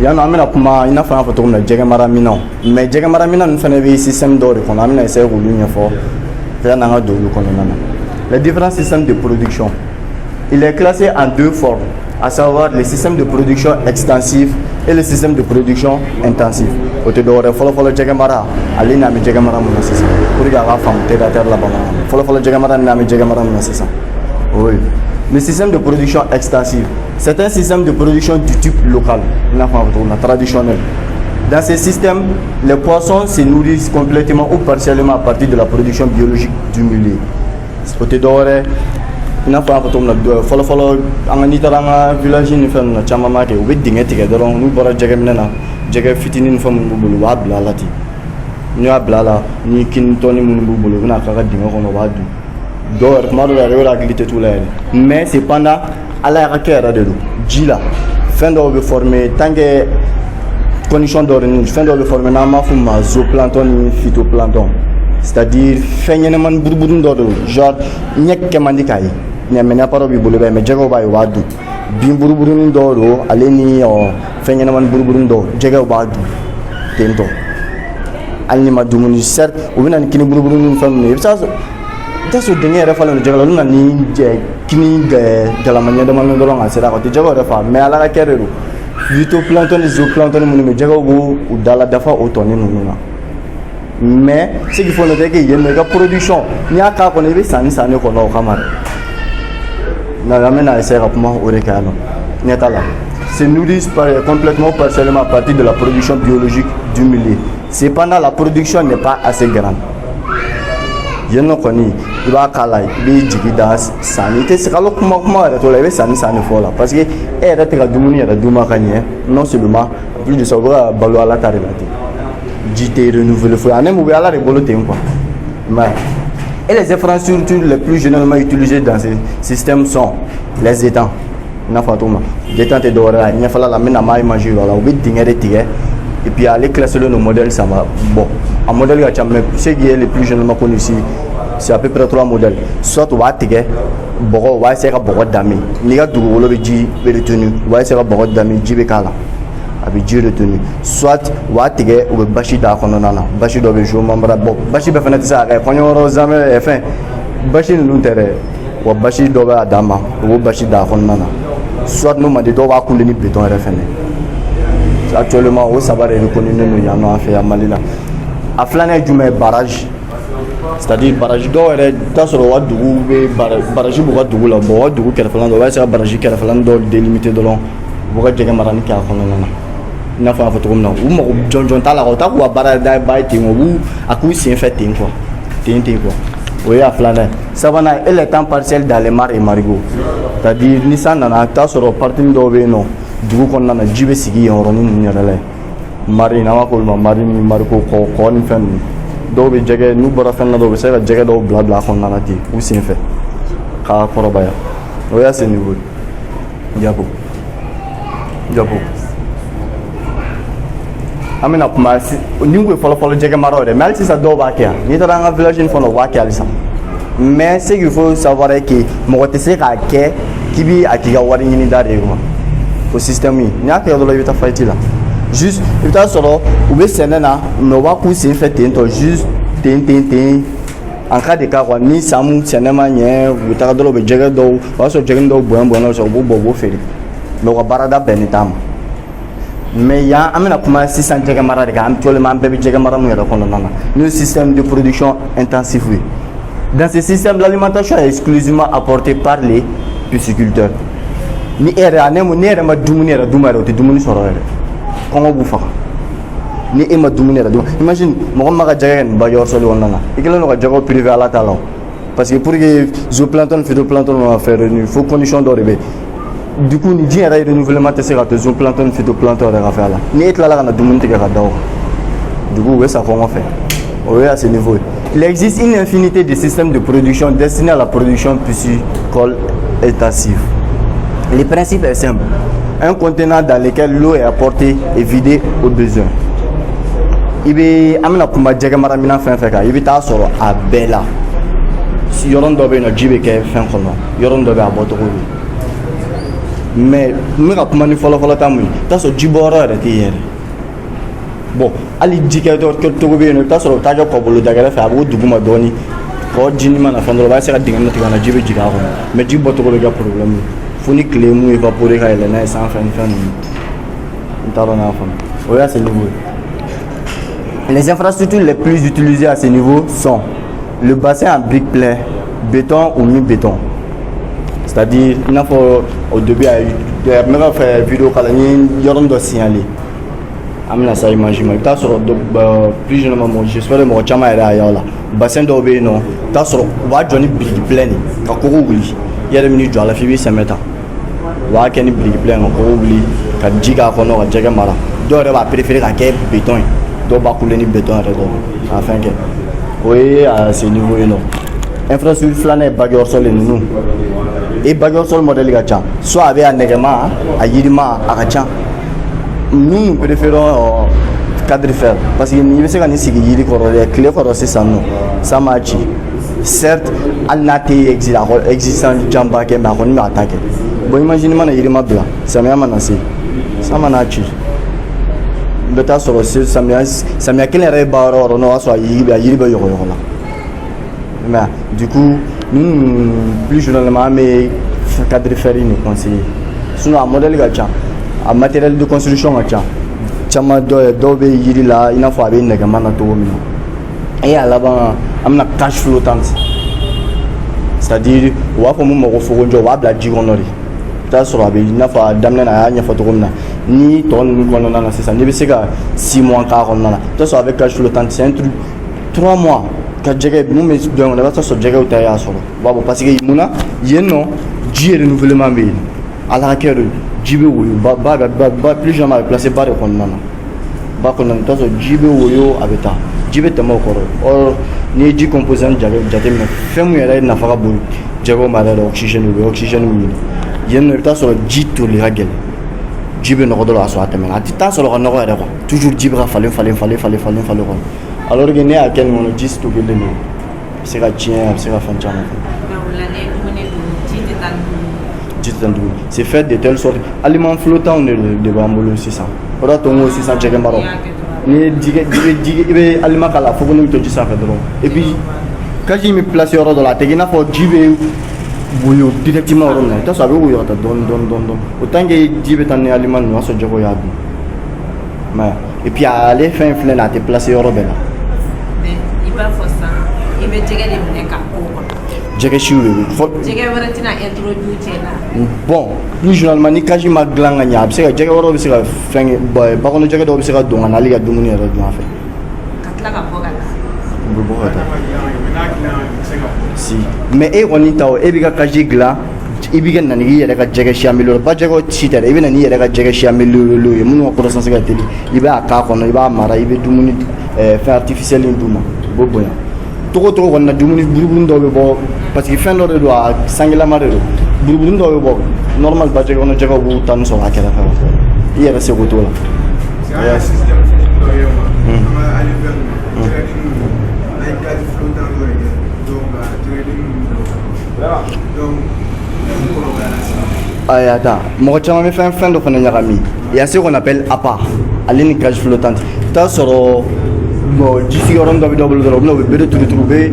yan nɔ an bɛna kuma i n'a fɔ an y'a fɔ cogo min na jɛgɛ mara minɛnw mais jɛgɛ mara minɛn ninnu fana bɛ système dɔw de kɔnɔ an bɛna essayer k'olu ɲɛfɔ yanni an ka don olu kɔnɔna na les différents systèmes de production il est classé en 2 formes, à savoir le système de production extensif et le système de production intensif. O te dɔwɛrɛ fɔlɔfɔlɔ jɛgɛ mara ale n'a bɛ jɛgɛ mara mun na sisan pour que a ka faamu terre la bamanankan fɔlɔfɔlɔ jɛgɛ mara n'a bɛ jɛgɛ mara mun na sisan oui. Le système de production extensif, c'est un système de production du type local, traditionnel. Dans ce système, les poissons se nourrissent complètement ou partiellement à partir de la production biologique du milieu. I n'a fɔ an y'a fɔ cogo min na fɔlɔfɔlɔ an ka n'i taara an ka village ni fɛn ninnu na caman b'a kɛ u bɛ dingɛ tigɛ dɔrɔn n'u bɔra jɛgɛ minɛ na jɛgɛ fitinin ni fɛn minnu b'u bolo u b'a bila a la ten n'u y'a bila a la ni kini tɔni minnu b'u bolo u bɛna k'a ka dingɛ kɔnɔ u b'a dun dɔw yɛrɛ tuma dɔw la yɛrɛ hakili tɛ t'u la yɛrɛ mais cependant ala y'a ka kɛ yɛrɛ de don ji la fɛn dɔw bɛ former tant que condition dɔw de fɛn dɔw bɛ former n'an b'a fɔ o ma zooplancton ni phytoplancton c'est-à-dire fɛn ɲɛnɛmani buruburunin dɔ de don genre ɲɛ kɛ man di k'a ye ɲamɛnɛ paro b'i bolo bɛ mais jɛgɛw b'a ye u b'a dun bin buruburunin dɔw don ale ni fɛn ɲɛnɛmani buruburunin dɔw jɛgɛw b'a dun ten tɔ hali ni ma dumuni certes u bɛ na ni kini buruburunin ni fɛn ninnu ye i bɛ taa sɔrɔ dingɛ yɛrɛ falen don jɛgɛ la olu na ni kini galama ɲɛdamani dɔrɔn ka sera a kɔ o tɛ jɛgɛw yɛrɛ fa mais ala ka kɛ de don phytoplancton ni zooplancton minnu bɛ jɛgɛw b'u dala dafa o tɔni ninnu na mais ce qu'il faut noter que yen nɔ i ka production n'i y'a k'a kɔnɔ i bɛ sanni kɔnɔ o kama dɛ. Na lamɛn na essayer ka kuma o de kan se nourrissent complètement partiellement à partir de la production biologique du milieu. Cependant, la production n'est pas assez grande. Il va parce que non seulement plus de ça et les infrastructures les plus généralement utilisées dans ces systèmes sont les étangs. Détente et d'oreille, il faut la mettre à manger et puis aller classer nos modèles, ça va. Bon, un modèle ce qui est le plus généralement connu ici, c'est à peu près 3 modèles. Soit on va essayer de d'amis. Ni à double retenu. On va essayer de d'amis, jibekala. Avec Dieu retenu. Soit on va essayer de bashi d'akononana. Bashi dobe jour membre. Bon, bashi be fenêtre ça. Quand on rozame, enfin, bashi nous terre. Ou bashi dobe adama. Ou bashi d'akononana. Soit nous mandons de couler ni béton RFN. Actuellement, ça va reconnu nous y en a fait à Malila. À flaner du barrage, c'est-à-dire barrage d'eau et dans ce roi de barrage beaucoup de la bois de Kerfaland, on va essayer barrage Kerfaland délimité de long. Vous voyez que Marani qui a fait n'a pas photo comme non. Ou John Talarota ou à barrage d'Abaïti ou à coup c'est fait quoi. Quoi. Oui, à flaner. Ça va et le temps partiel dans les mares et marigots. C'est-à-dire Nissan n'a pas sur parking d'Ové non. Du coup, on a un sigi en ronin n'irale. Marine, Amakolma, Marine, Marco, Corn Fen. Dobe Jagger, nous Borafan, Dobe, Jagger, Blabla, on a dit, ou c'est fait. Car pour Abaya. Oui, à ce niveau. Diabo. Amina Pumas, nous follow Jagamaro, mais c'est à Dobakia. Ni dans un village in front of Wakalisa. Mais ce qu'il faut savoir est que Morotese a qui vit à Kigawarin d'Arego. Au système, il n'y a pas de la fight là. Juste, il y a solo, ou bien c'est là, nous va pousser fait juste en cas de cas, ni Samu, Cinéma, ou Tardolo, Jagado, also Jagando, Bueno, so Bobo Feli. No Barada Benitam. Mais il y a un peu 600 Jagamara, actuellement, Baby Jagamara, nous système de production intensif. Dans ce système, l'alimentation est exclusivement apportée par les pisciculteurs. Ni era ne mu ne era ma dumuni era dumara te dumuni sorore kongo bu fa ni e ma dumuni era imagine mo ma ga jagen ba yor solo wonna ikelo no ga jago privé à la talon parce que pour que zooplancton phytoplancton va faire il faut condition d'orbe du coup ni jera renouvellement te sera te zooplancton phytoplancton va faire là ni et là la na dumuni te ga dawo du coup ouais ça comment faire ouais à ce niveau il existe une infinité de systèmes de production destinés à la production piscicole intensive. Le principe est simple. Un contenant dans lequel l'eau est apportée et vidée au besoin. Il y a un Jagamara Mina Fenfeka, il y a un Bella. Si Yoron doit une JBK Fenkono, Yoron doit avoir votre rôle. Mais nous avons un follow for la tamu, that's a Jibora de hier. Bon, Ali Jikator Kotobi, and that's a Taja Kobolo Dagara, I would do Madoni, or Jinman of Fandova, I didn't know JBK, mais Jibotoga problem. Funi clé mou évaporé à l'année sans fin. Oui, à ce niveau. Les infrastructures les plus utilisées à ce niveau sont le bassin en briques pleines, béton ou mi-béton. C'est-à-dire, il faut au début, il y a même fait vidéo quand il y a un signaler. Amina ça imagine. Tu as sur plus généralement, j'espère que mon chama est là. Bassin d'obé non. Tu as sur va journée briques pleines. Quand on oublie, il y a des minutes à la fille ça met. Wa keni brique plein ko oubli ka jiga ko no ka jega mara do re ba préférer ka ke béton do ba couler ni béton re do afin que oui à ce niveau là infrastructure flané bagor sol nous et bagor sol modèle gacha soit avec un negema a yirima akacha nous préférons cadre fer parce que ni se ka ni sigi yiri ko re clé ko c'est ça non ça marche certes al nati existant jamba ke ma ko ni attaquer. Bon, imaginez moi na blanc, ça m'a menacé. Ça m'a nachi. Le tas sur le ça m'a quel est barreau, non, soit yiriba yoro là. Mais du coup, nous plus généralement mais cadre ferry nous conseiller. Sinon un modèle gacha, un matériel de construction gacha. Chama do be yiri là, il n'a pas bien nègre mana to mi. Et à là-bas, amna cash flottante. C'est-à-dire, on va pour moi refourguer, on va la jigonori. t'a sɔrɔ a bɛ i n'a fɔ a daminɛ na a y'a ɲɛfɔ cogo min na ni tɔ ninnu kɔnɔna na sisan n'i bɛ se ka 6 mois k'a kɔnɔna na t'a sɔrɔ avec cash flottante c'est un truc 3 mois ka jɛgɛ mun bɛ don kɔnɔ i b'a sɔrɔ jɛgɛw ta y'a sɔrɔ b'a bɔ parce que mun na yen nɔ ji ye renouvellement bɛ yen ala hakɛ de ji bɛ woyo ba plus jamais a bɛ placer ba de kɔnɔna na ba kɔnɔna na i t'a sɔrɔ ji bɛ woyo a bɛ taa ji bɛ tɛmɛ o kɔrɔ or n'i ye ji composant jateminɛ fɛn min yɛrɛ nafa ka bon jɛgɛw ma yɛrɛ oxygène u bɛ oxygène ɲini yen nɔ i bɛ taa sɔrɔ ji toli ka gɛlɛn ji bɛ nɔgɔ dɔ la a sɔrɔ a tɛmɛna a tɛ taa sɔrɔ ka nɔgɔ yɛrɛ quoi toujours ji bɛ ka falen kɔnɔ alors que ne y'a kɛ nin kɔnɔ ji stockelen don a bɛ se ka tiɲɛ a bɛ se ka fɛn caman kɛ ji tɛ taa dugu c'est fait de telle sorte aliment flottant de b'an bolo sisan o de y'a to n ko sisan jɛgɛ maraw ni ye i bɛ aliment k'a la fo ne bɛ to ji sanfɛ dɔrɔn et puis kaji min place yɔrɔ dɔ la a tɛ k'i n'a fɔ ji bɛ woyo directement yɔrɔ min na i t'a sɔrɔ a bɛ woyo ka taa dɔɔnin o tant que ji bɛ taa ni aliment ninnu o y'a sɔrɔ jɛgɛw y'a dun mais et puis ale fɛn filɛ nin ye a tɛ place yɔrɔ bɛɛ la. mais i b'a fɔ sisan i bɛ jɛgɛ de minɛ k'a k'o kɔnɔ. jɛgɛ siw de bɛ fɔ. jɛgɛ wɛrɛ tɛna introduire cɛ la. bon plus généralement ni kaji ma dilan ka ɲɛ a bɛ se ka jɛgɛ wɛrɛw bɛ se ka fɛn bakɔnɔ jɛgɛ dɔw bɛ se ka don ka na hali ka dumuni yɛrɛ dun a fɛ. ka tila ka bɔ ka taa. u bɛ bɔ ka taa. si mais e kɔni ta o e b'i ka kaji dilan i b'i ka na n'i yɛrɛ ka jɛgɛ si amélioré ba jɛgɛw si tɛ dɛ i bɛ na n'i yɛrɛ ka jɛgɛ si amélioré ye minnu ka croissance ka teli i b'a k'a kɔnɔ i b'a mara i bɛ dumuni fɛn artificiel in d'u ma u bɛ bonya togo togo kɔni na dumuni buruburuni dɔw bɛ bɔ parce que fɛn dɔ de don a sangilama de don buruburuni dɔw bɛ bɔ normal ba jɛgɛ kɔnɔ jɛgɛw b'u ta ni sɔrɔ a kɛrɛfɛ i yɛrɛ seko t'o la. Aïe, attends, moi je me fais un fin de Fananyarami. Il y a ce qu'on appelle APA, une cage flottante. T'as sur bon, d'ici au rond de double de l'homme, vous pouvez trouver,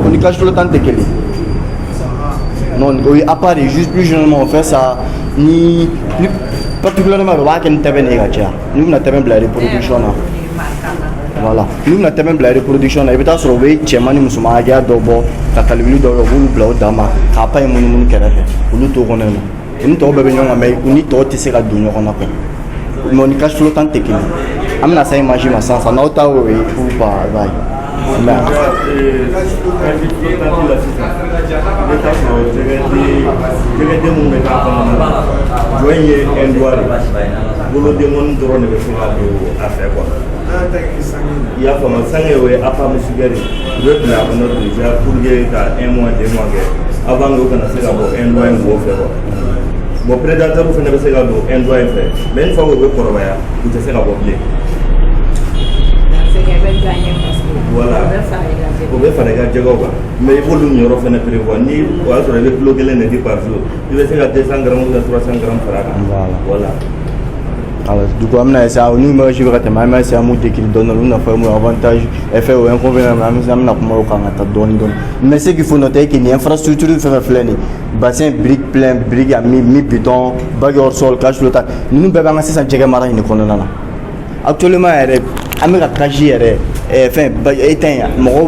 une cage flottante de quelle non, oui, APA, juste plus généralement, on fait ça, ni particulièrement, on va qu'il y ait une négative. Nous, on a tellement de la reproduction. Voilà. Nous na tɛmɛ bila reproduction na i bɛ taa sɔrɔ u bɛ cɛman ni musoman hakɛya dɔ bɔ ka kalibili dɔw u b'olu bila o dan ma k'a pa ye munumunu kɛrɛfɛ olu t'o kɔnɔ yen nɔ u ni tɔw bɛɛ bɛ ɲɔgɔn kan mais u ni tɔw tɛ se ka don ɲɔgɔn na quoi mais o ni cache flottant tɛ kelen an bɛna se image ma sisan n'aw ta y'o ye ou pas i b'a ye mais jɛgɛden minnu bɛ k'a kɔnɔna na jɔ in ye endroit de bolodenŋɔni dɔrɔn de bɛ se ka don a fɛ quoi. I y'a faamu sange o ye apa musugɛri u bɛ bila a kɔnɔ déjà pour que ka 1 mois 2 mois kɛ avant que u kana se ka bɔ endroit in wo fɛ quoi bon prédateur fana bɛ se ka don endroit in fɛ mais une fois que u bɛ kɔrɔbaya u tɛ se ka bɔ bilen. voilà o bɛ fara i ka jɛgɛw kan mais i b'olu yɔrɔ fana prévoir ni o y'a sɔrɔ i bɛ kilo 1 de di par jour i bɛ se ka 200 grammes ou 300 grammes fara a kan voilà. Alors, du coup, nous avons essayer de décrire avantages, effets ou inconvénients, mais ce qu'il faut noter, qu'il y a une infrastructure de bassin briques plein, briques à mi-bidon, bague hors sol, cache flottant. Nous devons avoir un jagger marin. Actuellement, on a éteint, on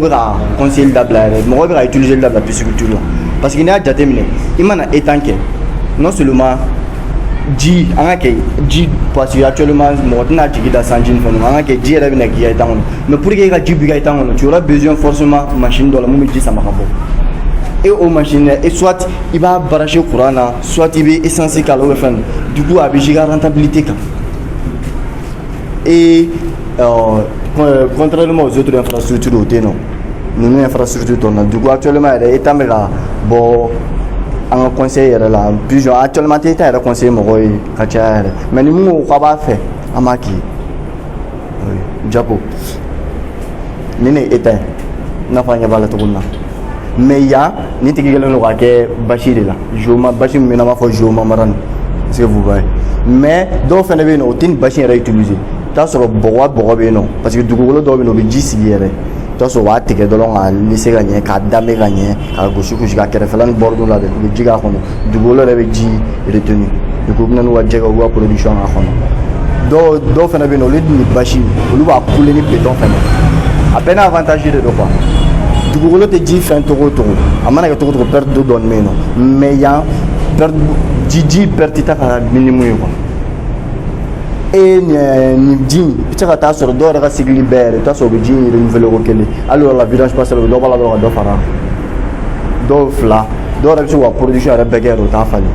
conseiller on utiliser la pisciculture. Parce qu'il y a déjà terminé. Il m'a éteint non seulement ji an ka kɛ ji parce que actuellement mɔgɔ tɛna jigin da sanji ni fɛn an ka kɛ ji yɛrɛ bɛna k'i ka étang kɔnɔ mais pour que i ka ji b'i ka étang kɔnɔ tu auras besoin forcément machine dɔ la mun bɛ ji sama ka bɔ et o machine et soit i b'a brancher courant na soit i bɛ essence k'a la ou fɛn du coup a bɛ i ka rentabilité kan et contrairement aux autres infrastructures o tɛ yen nɔ ninnu infrastructure tɔ na du coup actuellement yɛrɛ état bɛ ka bɔ an ka conseil yɛrɛ la plus actuellement tɛ yɛrɛ conseil mɔgɔw ye ka caya yɛrɛ mais ni mun ko k'a b'a fɛ an b'a k'i ye japo ni ne état ye i n'a fɔ an ɲɛ b'a la cogo min na mais yan ni tigi kɛlen don k'a kɛ basi de la joma basi min bɛ n'an b'a fɔ joma mara nin est-ce que vous voyez mais dɔw fɛnɛ bɛ yen nɔ o tɛ nin basi yɛrɛ utiliser i t'a sɔrɔ bɔgɔ bɛ yen nɔ parce que dugukolo dɔw bɛ yen nɔ o bɛ ji sigi yɛrɛ i t'a sɔrɔ u b'a tigɛ dɔrɔn k'a lisse ka ɲɛ k'a danbe ka ɲɛ k'a gosi ka kɛrɛfɛla ni bɔrɔdon labɛn u bɛ ji k'a kɔnɔ dugukolo yɛrɛ bɛ ji retenu du coup u bɛ na n'u ka jɛgɛw u ka production k'a kɔnɔ dɔw fɛnɛ bɛ yen nɔ olu ni basi olu b'a couler ni béton fɛnɛ a bɛɛ n'a avantage de don quoi dugukolo tɛ ji fɛn togo togo a mana kɛ togo togo perte dɔ dɔɔni bɛ yen nɔ mais yan ji perte ta ka minimum ye quoi et ni ji i bɛ se ka taa sɔrɔ dɔw yɛrɛ ka sigili bɛɛ yɛrɛ i bɛ taa sɔrɔ u bɛ ji in renouveler ko kelen hali o la vidange passer dɔw b'a la dɔrɔn ka dɔ fara dɔw fila dɔw yɛrɛ bɛ se k'u ka production yɛrɛ bɛɛ kɛ yɛrɛ u t'a falen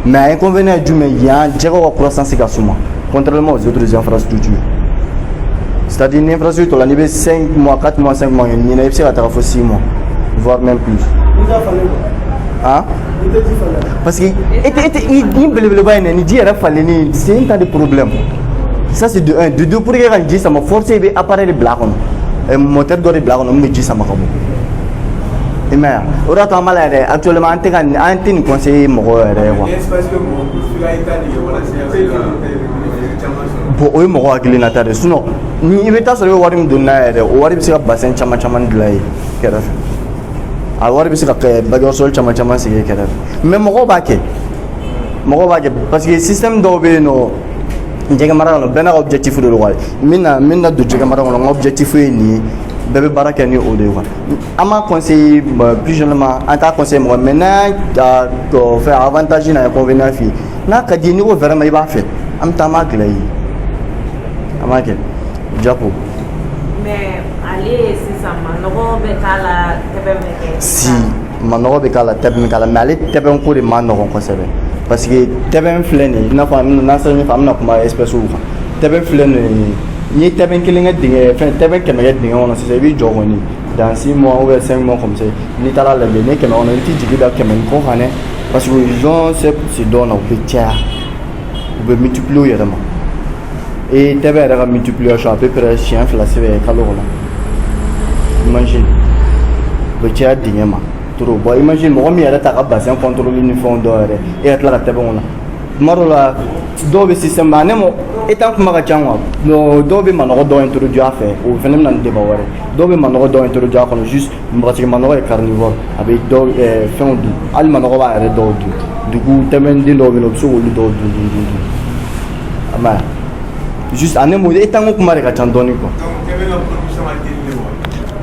mais inconvénient ye jumɛn yan jɛgɛw ka croissance ka suma contrairement aux autres infrastructures c'est-à-dire ni infrastructure la n'i bɛ 5 mois 4 mois 5 mois kɛ ɲinɛ i bɛ se ka taga fo 6 mois voire même plus hein parce que ni belebeleba in ni ji yɛrɛ falenni c'est un tas de problème ça c'est de 1 de 2 pour que ka ji sama forcé i bɛ appareil de bila a kɔnɔ moteur dɔ de bila a kɔnɔ min bɛ ji sama ka bɔ i m'a ye o de y'a to an b'a la yɛrɛ actuellement an tɛ nin conseiller mɔgɔw yɛrɛ ye quoi bon o ye mɔgɔ hakilinata de sinon ni i bɛ taa sɔrɔ i bɛ wari min don n'a yɛrɛ o wari bɛ se ka bassin caman dilan ye kɛrɛfɛ a wari bɛ se ka baguette sol caman sigi kɛrɛfɛ mais mɔgɔw b'a kɛ parce que système dɔw bɛ yen nɔ jɛgɛ mara kɔnɔ bɛɛ n'a ka objectif de don quoi min na don jɛgɛ mara kɔnɔ n ka objectif ye nin ye bɛɛ bɛ baara kɛ ni o de ye quoi an m'a conseiller plus généralement an t'a conseiller mɔgɔ mais n'a y'a fɛ avantage n'a inconvénient f'i ye n'a ka di ye n'i ko vraiment i b'a fɛ an bɛ taa an b'a gɛlɛya i ye an b'a kɛ japo. mais ale sisan manɔgɔ bɛ k'a la tɛbɛn bɛ kɛ. si manɔgɔ bɛ k'a la tɛbɛn bɛ k'a la mais ale tɛbɛn ko de ma nɔgɔn kosɛbɛ parce que tɛbɛn filɛ nin ye i n'a fɔ n'an sera ɲɛfɛ an bɛna kuma espèces kan tɛbɛn filɛ nin ye n'i ye tɛbɛn kelen kɛ dingɛ fɛn tɛbɛn 100 kɛ dingɛ kɔnɔ sisan i b'i jɔ kɔni dans 6 mois ou bien 5 mois comme ça n'i taara lajɛ ni 100 kɔnɔ i t'i jigi da 100 kɔ kan dɛ parce que gens c'est dɔn na u bɛ caya u bɛ multiplier u yɛrɛ ma et tɛbɛn yɛrɛ ka multiplication à peu près siɲɛ 2 sɛbɛn kalo kɔnɔ imagine u bɛ caya dingɛ ma trop bon imagine mɔgɔ min yɛrɛ t'a ka bassin contrôler ni fɛnw dɔw yɛrɛ e yɛrɛ tila ka tɛbɛn kɔnɔ tuma dɔw la dɔw bɛ système ba ne mɔ e t'an kuma ka ca quoi dɔw bɛ manɔgɔ dɔw introduire a fɛ o fana bɛna ni débat wɛrɛ dɔw bɛ manɔgɔ dɔw introduire a kɔnɔ juste parce que manɔgɔ ye carnivore a bɛ dɔw fɛnw dun hali manɔgɔ b'a yɛrɛ dɔw dun dugu tɛmɛnden dɔw bɛ yen o bɛ se k'olu dɔw dun a ma juste a ne mɔ e t'an ko kuma de ka ca dɔɔni quoi.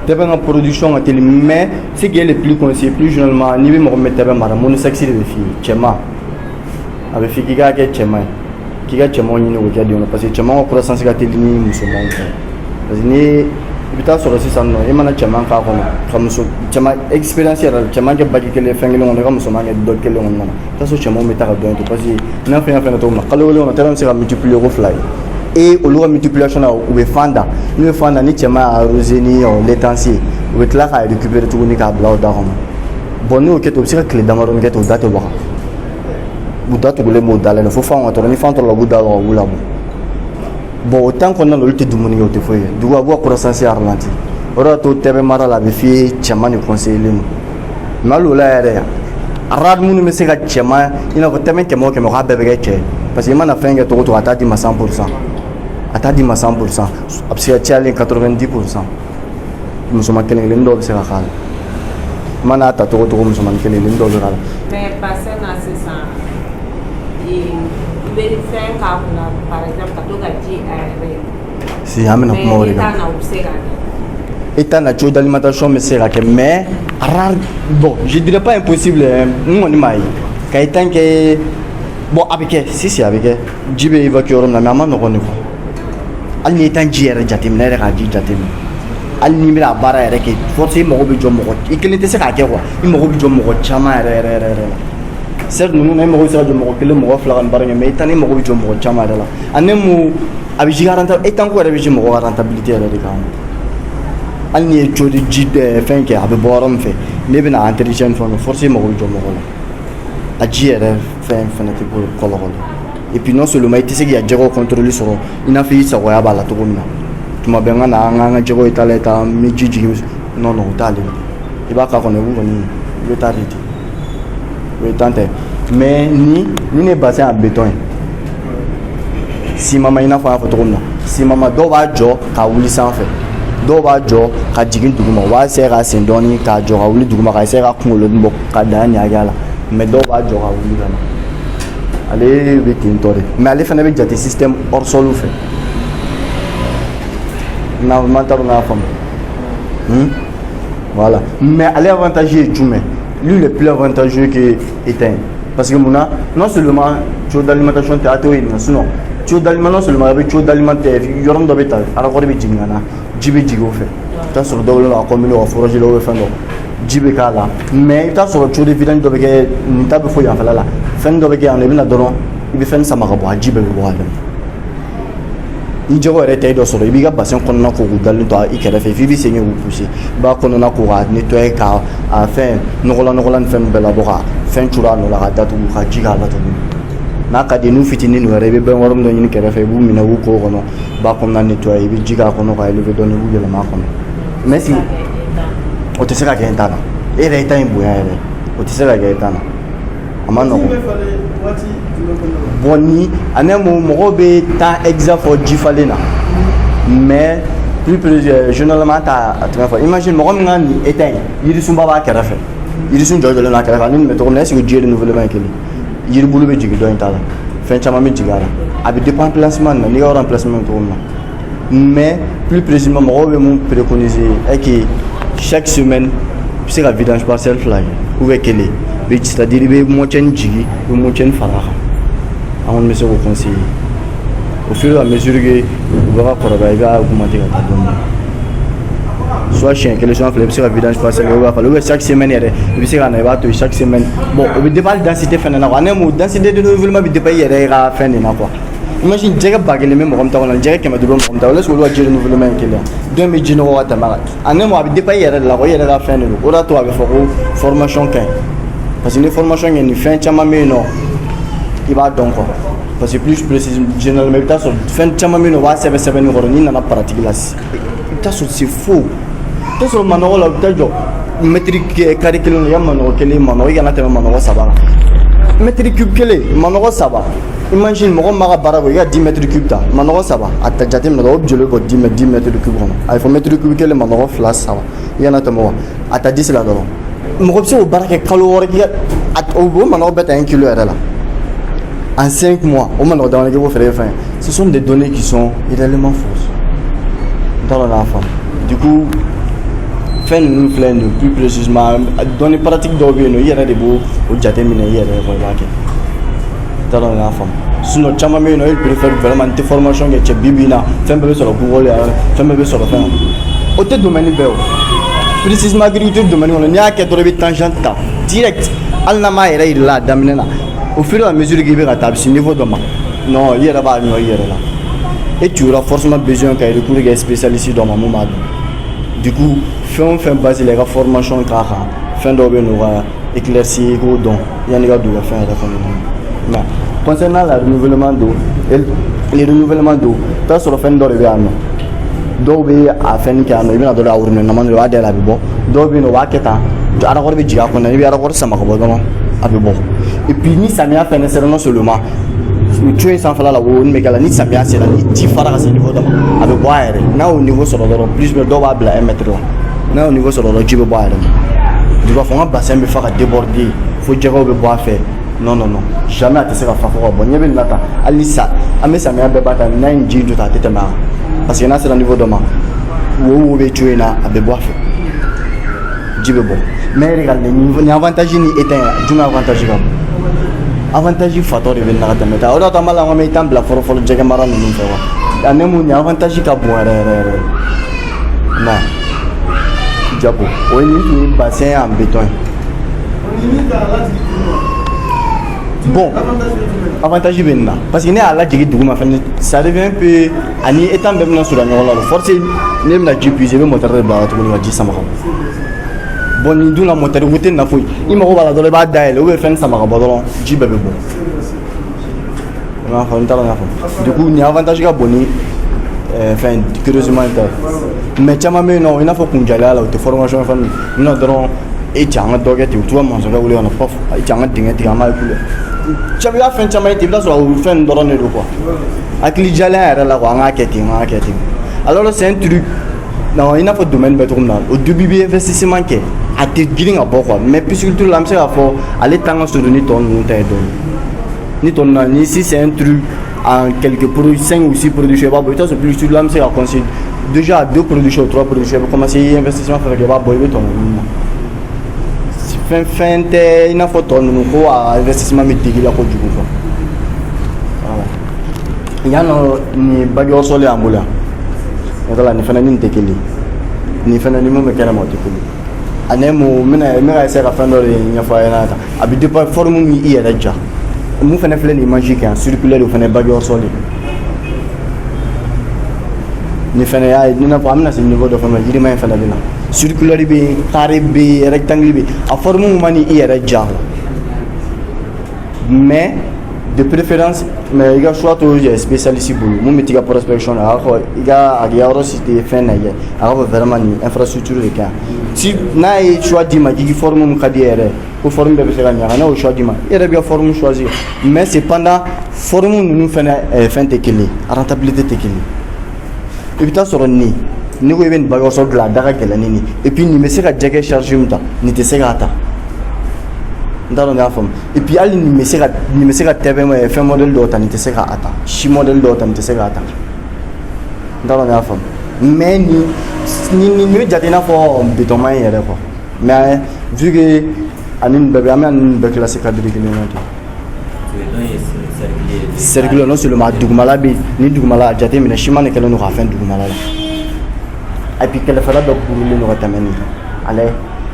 tɛbɛn ka production ka teli mais ce qui est le plus conseillé plus généralement n'i bɛ mɔgɔ min bɛ tɛbɛn mara monosexe de bɛ f'i ye cɛman a bɛ f'i k'i k'a kɛ cɛman ye k'i ka cɛmanw ɲini k'o kɛ den na parce que cɛman ka croissance ka teli ni musomanw fɛ parce que ni i bɛ taa sɔrɔ sisan nɔ e mana cɛman k'a kɔnɔ ka muso cɛman expérience yɛrɛ la cɛman kɛ bagi kelen fɛn kelen kɔnɔ i ka musoman kɛ dɔ kelen kɔnɔ na i bɛ taa sɔrɔ cɛmanw bɛ taa ka dɔn to parce que n'a fɛn fɛn cogo min na kalo kelen kɔnɔ tɛbɛn bɛ se ka multiplier ko 2 ye et olu ka multiplication na u bɛ fan da n'u ye fan da ni cɛman y'a arrosé ni l'étancier u bɛ tila k'a récupérer tuguni k'a bila o da kɔnɔ bon n'o kɛ ten u bɛ se ka tile damadɔni kɛ ten u da tɛ waga u da tugulen b'o da la fo fan ka tɔrɔ ni fan tɔrɔ la u b'u da waga u b'u labɔ bon o temps kɔnɔna la olu tɛ dumuni kɛ o tɛ foyi kɛ dugu a b'u ka croissance ralenti o de y'a to tɛbɛn mara la a bɛ f'i ye cɛman de conseiller don mais hali o la yɛrɛ rare minnu bɛ se ka cɛman i n'a fɔ tɛbɛn 100 o 100 k'a bɛɛ bɛ kɛ cɛ ye parce que i mana fɛn kɛ cogo o cogo a t'a d'i ma 100%. a t'a di ma 100%, a bɛ se ka cayalen 90%. musoman kelen kelen dɔw bɛ se ka k'a la i mana ta cogo o cogo musoman kelen kelen dɔw bɛ k'a la. mais bassin na sisan i bɛ fɛn k'a kunna par exemple ka to ka ji a yɛrɛ. si an bɛna kuma o de kan. mais i t'a na o bɛ se ka kɛ. i t'a na cogo d'alimentation bɛ se ka kɛ mais rare bon je dirais pas impossible n kɔni m'a ye ka i tan kɛ bon a bɛ kɛ si a bɛ kɛ ji bɛ évacuer yɔrɔ min na mais a ma nɔgɔn de quoi. hali n'i ye tan ji yɛrɛ jateminɛ yɛrɛ k'a ji jateminɛ hali n'i bɛna a baara yɛrɛ kɛ force i mago bɛ jɔ mɔgɔ i kelen tɛ se k'a kɛ quoi i mago bɛ jɔ mɔgɔ caman yɛrɛ la certes ninnu na i mago bɛ se ka jɔ mɔgɔ kelen mɔgɔ 2 ka nin baara kɛ mais i tan i mago bɛ jɔ mɔgɔ caman yɛrɛ la ani mu a bɛ jigin rentabilité e tan ko yɛrɛ bɛ jigin mɔgɔ ka rentabilité yɛrɛ de kan hali n'i ye joli ji fɛn kɛ a bɛ bɔ yɔrɔ min fɛ ne bɛna entretien ni fɛn kɛ force i mago bɛ jɔ mɔgɔ la a ji yɛrɛ fɛn fana tɛ kɔlɔkɔlɔ. Et puis non seulement i tɛ se k'i ka jɛgɛw contrôler sɔrɔ i n'a fɔ i sagoya b'a la cogo min na tuma bɛɛ n ka na an ka jɛgɛw yi ta la ta n bɛ ji jigin non o t'ale i b'a k'a kɔnɔ i b'u kɔni i bɛ taa de ten o ye tan tɛ mais ni ne bassin a béton ye ciment ma i n'a fɔ an y'a fɔ cogo min na ciment ma dɔw b'a jɔ k'a wuli sanfɛ dɔw b'a jɔ ka jigin duguma u b'a essayer k'a sen dɔɔni k'a jɔ ka wuli duguma ka essayer ka kunkolonin bɔ ka dan ɲag'i a la mais dɔw b'a jɔ ka wuli ka na. ale bɛ ten tɔ de mais ale fana bɛ jate système hors sol fɛ n'an t'a dɔn n'a faamu Voilà. Mais elle est avantagée et Djoumé. Lui, il est plus avantageux que Éteint. Parce que non seulement tu as d'alimentation, tu as sinon tu as d'alimentation, non seulement tu as d'alimentaire, il y a un peu de temps. Alors, on va dire Djibé Djigo fait. Tu as sur le dos, la commune, la forage, le fin Djibé Kala. Mais tu as sur le tour de vidange de Bégué, tu as besoin de faire là. Fin de Bégué, on est bien là-dedans. Il va faire ça, Marabo, Djibé Bois. Il dirait que tu as sur le biga patient qu'on a pour dans le toit, il a fait vivre, c'est mieux pousser. Bah, qu'on a pour nettoyer car à faire, nous Roland fait une belle labora, fin de la date ou à Giga. N'a qu'à des nous fitini, nous arrivons bien warm dans une café, vous, mais nous courons, bah, qu'on a nettoyé, Giga, qu'on aura élevé dans le bout de la marque. Mais si, on te sera gagnant, et les temps bouillants, on te sera gagnant. Amano. Boni, anemo morobe ta exact for Jifalena. Mais plus généralement ta imagine morom ngani éteint. Il sont baba karafe. Il sont jojo na karafe ni mais tourner sur Dieu renouvellement keli. Il boulot be jigi do intala. Fin chama mi jigara. Abi dépend placement na ni remplacement tournement. Mais plus précisément morobe mon préconiser est que chaque semaine c'est la vidange partielle fly ou keli. C'est-à-dire qu'il y a moitié de jigi, moitié de farah. On me se conseiller. Au fur et à mesure que vous va augmenter la donne. Soit chien, que les gens font la vidange partielle, chaque semaine, il y a chaque semaine. Bon, au départ, la densité fait un an. La densité de développement il y a fin de l'année. Imagine, j'ai pas les mêmes comme ça, j'ai que ma double comme ça, laisse le dire renouvellement qu'il y a. 2000 généraux à ta malade. En un mois, il y a la fin de l'année. On a toi avec formation 15. Parce que les formations, il y a une fin de chamamé, non. Il va donc. Parce que plus précis, généralement, il y a une fin de chamamé, non, va 7 euros, il n'y a pas pratique là. C'est faux. Tu as le manoir là, tu as le métrique carré qu'il y a un manoir, il y a un manoir, ça va. Métrique cube, il y a un manoir, ça va. Imagine, mon mara barago, il y a 10 mètres cubes, manoir, ça va. À ta jatim, le robe, je le vois 10 mètres cubes. Il faut mettre le cube, il y a un manoir, flash, ça va. Il y a un manoir. À ta 10 là-dedans. Je au barak un kilo en 5 mois, ce sont des données qui sont réellement fausses dans l'enfant. Du coup, faire nous plaindre plus précisément, données pratiques d'objet, il y a des beaux au jatemine, il y a des dans l'enfant. Sinon, chamamé, il préfère vraiment des formations qui sont bibina, faire un peu sur le Google, faire un peu sur le fin. Autre domaine, précisément agriculture de manière on y a qu'à tangente direct alnama era il là damena au fur et à mesure qu'il va taper ce niveau de non il y a là et tu auras forcément besoin qu'il recours à un spécialiste dans mon moment du coup fin base les formations car fin d'objet nous va éclaircir au don il y a des gars doivent faire la mais concernant le renouvellement d'eau les renouvellements d'eau tu as sur la fin d'objet dɔw bɛ a fɛn kɛ yan nɔ i bɛna dɔ la wuri nama de b'a dayɛlɛ a bɛ bɔ dɔw bɛ yen nɔ o b'a kɛ tan arakɔrɔ bɛ jigin a kɔnɔ i bɛ arakɔrɔ sama ka bɔ dɔrɔn a bɛ bɔ et puis ni samiya fɛnɛ sera non seulement tuyau in sanfɛla la o nin bɛ kɛ la ni samiya sera ni ji fara ka se niveau dɔ ma a bɛ bɔ a yɛrɛ n'a y'o niveau sɔrɔ dɔrɔn plus dɔw b'a bila 1 mètre la n'a y'o niveau sɔrɔ dɔrɔn ji bɛ bɔ a yɛrɛ ma du b'a fɔ n ka bassin bɛ fa ka déborder fo jɛgɛw bɛ bɔ a fɛ non jamais a tɛ se ka fa fɔ ka bɔ ɲɛ bɛ nin na tan hali ni sa an bɛ samiya bɛɛ b'a ta n'a ye ji dun ta a tɛ tɛmɛ a kan. Parce que n'a sera niveau de ma où be tuer na a be boire jibe bon mais regarde ni avantage ni éteint duma avantage kam avantage facteur de venir à ta ora ta mala ngame tambla for jega mara ni fa wa anemu ni avantage ka bon na diabo o ni bassin en béton bon avantage benna parce que ne ala jigi duguma fane ça devient un peu ani étant même sur la ñola force ne na jipuiser be moteur de ba to ni waji sama xam bon ni duna moteur wuté na foy ima ko bala do le ba dael o be fen sama ka bodolon jibe be bon na fa ntala na fa du coup ni avantage ka boni fin curieusement mais chama me no ina fo kunjala la te formation fa no dron e changa doge ti tu ma so ga wuli ona pof e changa dinga ti ma kule chabi la fin chama ti bla so o fin dron ne do quoi akili jala era la ko marketing alors c'est un truc non il n'a pas de domaine mais comme au début bien investissement que à te guider à bord quoi mais puisque tout l'âme c'est à fort aller tant sur ni ton ni ton ni si c'est un truc en quelques produits 5 ou 6 produits je sais pas c'est plus tout l'âme c'est à considérer déjà 2 productions 3 productions il faut commencer investissement faire que va boyer ton fin tɛ i n'a fɔ tɔ ninnu ko a investissement bɛ digi la kojugu quoi voilà yanɔ ni bagiyɔrɔ sɔli y'an bolo yan n'o tɛ nin fana ni nin tɛ kelen nin fana ni mun bɛ kɛnɛma o tɛ kelen ani mun n bɛ ka essayer ka fɛn dɔ de ɲɛfɔ a ɲɛna tan a bɛ dépend forme min i yɛrɛ ja mun fana filɛ nin image kɛ yan circulaire o fana ye bagiyɔrɔ sɔli nin fana y'a ye ni n'a fɔ an bɛna se niveau dɔ fana ma yirima in fana bɛ na circulaire bɛ yen carré bɛ yen rectangle bɛ yen a forme min ma ni i yɛrɛ ja mais de préférence mais i ka choix to spécialiste bolo mun bɛ t'i ka prospection na a ka fɔ i ka a kɛ yɔrɔ si tɛ fɛn lajɛ a ka fɔ vraiment nin infrastructure de ka ɲi si n'a ye choix d'i ma k'i ka forme min ka di yɛrɛ ko forme bɛɛ bɛ se ka ɲaga n'a y'o choix d'i ma i yɛrɛ bɛ ka forme choisir mais cependant forme ninnu fana fɛn tɛ kelen rentabilité tɛ kelen i bɛ taa sɔrɔ nin n'i ko i bɛ nin bagayɔrɔ sɔrɔ dilan a da ka gɛlɛn ni nin et puis nin bɛ se ka jɛgɛ charge min ta nin tɛ se k'a ta n t'a dɔn n'i y'a faamu et puis hali nin bɛ se ka tɛbɛn fɛn modèle dɔw ta nin tɛ se k'a ta si modèle dɔw ta nin tɛ se k'a ta n t'a dɔn n'i y'a faamu mais nin bɛ jate i n'a fɔ bétonman in yɛrɛ quoi mais vu que ani nin bɛɛ bɛ an bɛ nin bɛɛ classé cadre kelen na ten circulaire non seulement dugumala bɛ ni dugumala jate minɛ siman de kɛlen don k'a fɛn dugumala la et puis kɛrɛfɛla bɛɛ kurulen don ka tɛmɛ nin kan ale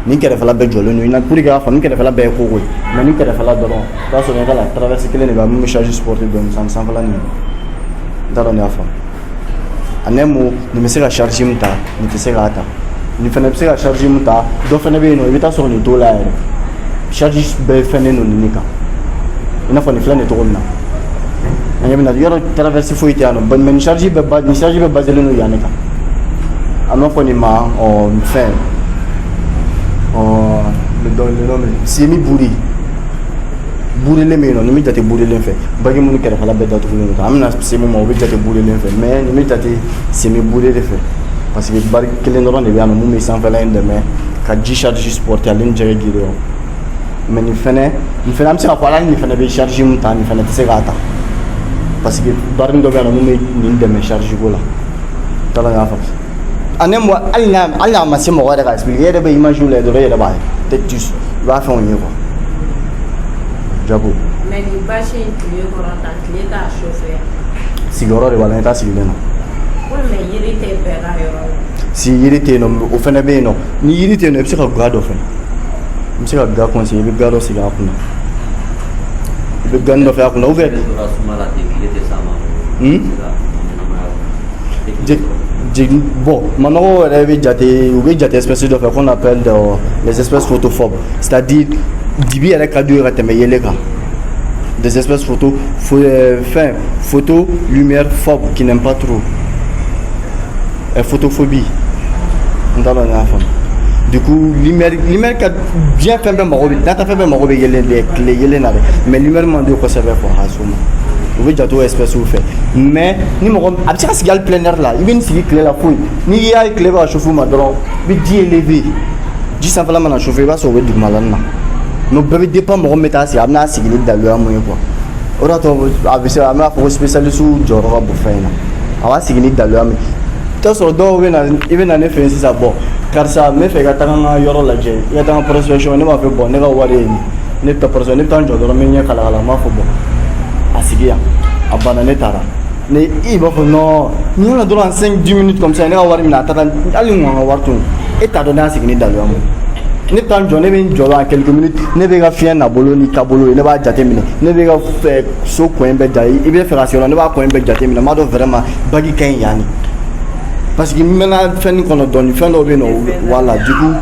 nin kɛrɛfɛla bɛɛ jɔlen don i na pour que k'a fɔ nin kɛrɛfɛla bɛɛ ye koko ye mais nin kɛrɛfɛla dɔrɔn i b'a sɔrɔ i ka la traverse kelen de bɛ mun bɛ charge supporter dɔɔnin sanfɛla nin n t'a dɔn n'i y'a faamu ani mun nin bɛ se ka charge min ta nin tɛ se k'a ta nin fana bɛ se ka charge min ta dɔ fana bɛ yen nɔ i bɛ taa sɔrɔ nin t'o la yɛrɛ charge bɛɛ fɛnnen don nin kan i n'a fɔ nin filɛ nin cogo min na an ɲɛ bɛ na yɔrɔ traverse foyi tɛ yan nɔ mais nin charge bɛɛ basé len don yan de kan an b'a fɔ nin ma fɛn le nom semi buri burilen bɛ yen nɔ nin bɛ jate burilen fɛ bagi minnu kɛrɛfɛla bɛɛ datugulen don an bɛna se min ma o bɛ jate burilen fɛ mais nin bɛ jate semi buri de fɛ parce que bari kelen dɔrɔn de bɛ yan nɔ mun bɛ sanfɛla in dɛmɛ ka ji charge supporter ale ni jɛgɛ giri yɔrɔ mais nin fana an bɛ se ka fɔ ala nin fana bɛ charge min ta nin fana tɛ se k'a ta parce que bari dɔ bɛ yan nɔ mun bɛ nin dɛmɛ charge ko la t'a dɔn n y'a faamu ani hali n'a ma se mɔgɔ yɛrɛ ka expliquer e yɛrɛ bɛ image lajɛ dɔrɔn e yɛrɛ b'a ye tɛtus i b'a fɛnw ye quoi jago. mais nin bâche in tile kɔrɔ tan tile t'a chauffer. sigiyɔrɔ de b'a la n t'a sigilen na. ko mais yiri tɛ bɛɛ ka yɔrɔ la. si yiri tɛ yen nɔ o fana bɛ yen nɔ ni yiri tɛ yen nɔ i bɛ se ka ga dɔ fɛnɛ i bɛ se ka ga conseiller i bɛ ga dɔ sigi a kunna i bɛ gani dɔ fɛ a kunna ou bien. Bon, maintenant on bɛ jate espèce dɔ fɛ qu'on appelle les espèces photophobes, c'est-à-dire dibi yɛrɛ ka d'u ye ka tɛmɛ yelen kan. Des espèces photo lumière phobe qui n'aiment pas trop. Photophobie. n t'a dɔn n y'a faamu. Du coup lumière ka diɲɛ fɛn bɛɛ mago bɛ data fɛn bɛɛ mago bɛ yelen de tile yelen na dɛ mais lumière man di kosɛbɛ quoi a so ma. U bɛ jate o espèces fɛ mais ni mɔgɔ a bɛ se ka sigi hali plein air la i bɛ nin sigi tile la foyi n'i y'a ye tile bɛ ka chauffer ma dɔrɔn i bɛ ji élevé ji sanfɛla mana chauffer i b'a sɔrɔ o bɛ dugumala nin na mais o bɛɛ bɛ dépend mɔgɔ min bɛ taa sigi a bɛna sigi ni daluya mun ye quoi o de y'a to a bɛ se an b'a fɔ ko spécialiste jɔyɔrɔ ka bon fɛn in na a b'a sigi ni daluya min i bɛ taa sɔrɔ dɔw bɛ na i bɛ na ne fɛ yen sisan bɔn karisa n bɛ fɛ i ka taga n ka yɔrɔ lajɛ i ka taga prospection ne b'a fɛ bɔn ne ka wari ye nin ne bɛ taa prospection ne bɛ taa n jɔ dɔrɔn n bɛ ɲɛ kalakala n b'a fɔ bɔn a sigi yan a banna ne taara ne i b'a fɔ non ni yɔrɔ dɔrɔn 5-10 minutes comme ça ne ka wari minɛ a taara hali n ka wari to e t'a dɔn ne y'a sigi ni daluya mun ne bɛ taa n jɔ ne bɛ n jɔ la en quelques minutes ne bɛ ka fiɲɛ nabolo ni taabolo ye ne b'a jate minɛ ne bɛ ka so coin bɛɛ ja i bɛ fɛ ka se yɔrɔ ne b'a coin bɛɛ jate minɛ n b'a dɔn vraiment bagi ka ɲi yan de parce que n mɛnna fɛn nin kɔnɔ dɔɔni fɛn dɔw bɛ yen nɔ voilà du coup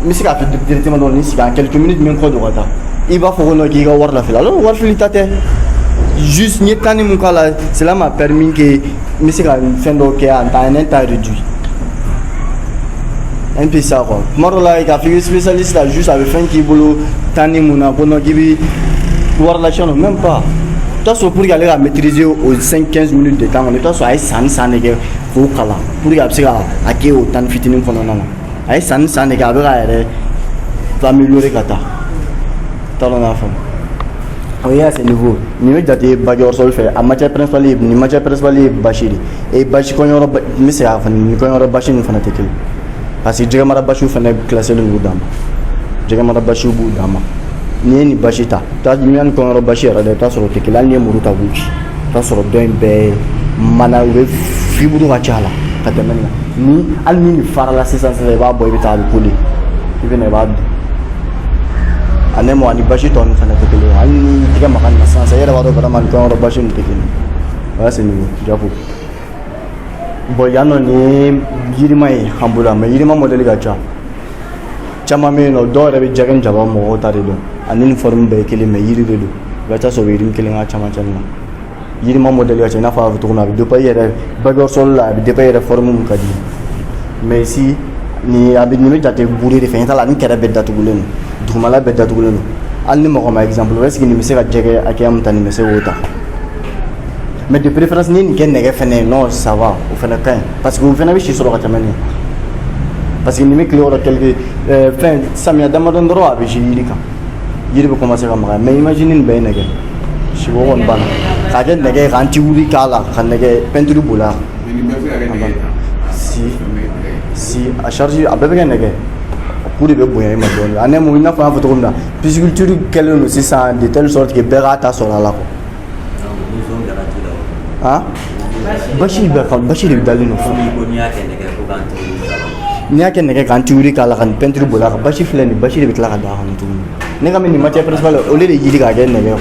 n bɛ se k'a fɛ directement dɔrɔn ni sigi en quelques minutes min kɔ don ka taa i b'a fɔ ko non k'i ka wari lafili alors wari fili ta tɛ. Juste, cela m'a permis que je fasse un temps réduit. Un peu ça quoi. Moi, il y a un spécialiste là, juste avec un qui bolo, tani mouna, pour nous qui voir la chaîne, même pas. Toi, pour y aller à maîtriser aux 5-15 minutes de temps, on est soit à 100 nègres pour kala, pour y aller à qui autant de fitini qu'on en a. À 100 nègres avec améliorer kata. T'as la femme. o ye à ce niveau ni bɛ jate bac hors sol fɛ a matière principale ni matière principale ye basi de et basi kɔɲɔyɔrɔ n bɛ se k'a fɔ ni kɔɲɔyɔrɔ basi ninnu fana tɛ kelen parce que jɛgɛ mara basiw fana classé len don dan ma jɛgɛ mara basiw b'u dan ma n'i ye nin basi ta n'i y'a ni kɔɲɔyɔrɔ basi yɛrɛ dɛ i bɛ t'a sɔrɔ o tɛ kelen hali n'i ye muru ta k'u ci i bɛ t'a sɔrɔ dɔ in bɛɛ mana u bɛ fibre ka ca a la ka tɛmɛ nin kan ni hali ni nin farala sisan i b'a bɔ i bɛ taa a bɛ kole i bɛ na i b'a dun ani mo ani basi tɔ ninnu fana tɛ kelen ye hali ni tigɛ maga nin na sisan i yɛrɛ b'a dɔn vraiment nin kɔɲɔyɔrɔ basi ninnu tɛ kelen o y'a se niveau Jafu bon yan nɔ nin ye yirima ye an bolo mais yirima modèle ka ca caman bɛ yen nɔ dɔw yɛrɛ bɛ jɛgɛ ni jaba mɔgɔw ta de dɔn ani ni forme bɛɛ ye kelen mais yiri de don i bɛ taa sɔrɔ yiri kelen ka caman caman na yirima modèle ka ca i n'a fɔ a bɛ cogo min na a bɛ dépend i yɛrɛ bac hors sol la a bɛ dépend i yɛrɛ forme min ka di mais ici ni a bɛ nin bɛ jate bure de fɛ i t'a la ni kɛrɛ bɛɛ datugulen don dugumala bɛɛ datugulen don hali ni mɔgɔ ma exemple est ce que nin bɛ se ka jɛgɛ hakɛya min ta nin bɛ se k'o ta mais de préférence ni nin kɛ nɛgɛ fɛnɛ ye non ça va o fɛnɛ ka ɲi parce que o fɛnɛ bɛ si sɔrɔ ka tɛmɛ nin parce que nin bɛ tile kɔrɔ quelque fɛn samiya damadɔ dɔrɔn a bɛ si yiri kan yiri bɛ commencer ka magaya mais imagine nin bɛɛ ye nɛgɛ si o kɔni banna k'a kɛ nɛgɛ ye ka anti-wuli k'a la ka nɛgɛ peinture b'o la si a charge a bɛɛ bɛ kɛ nɛgɛ coût de bɛ bonya i ma dɔɔnin ani mun i n'a fɔ an y'a fɔ cogo min na pisciculture kɛlen don sisan de telle sorte que bɛɛ k'a ta sɔrɔ a la quoi ah basi bɛɛ kan basi de dalen don fo n'i y'a kɛ nɛgɛ kan tiwuri k'a la ka nin peinture bɔ a kan basi filɛ nin basi de bɛ tila ka d'a kan tuguni ne ka nin matière principale o de yiri k'a kɛ nɛgɛ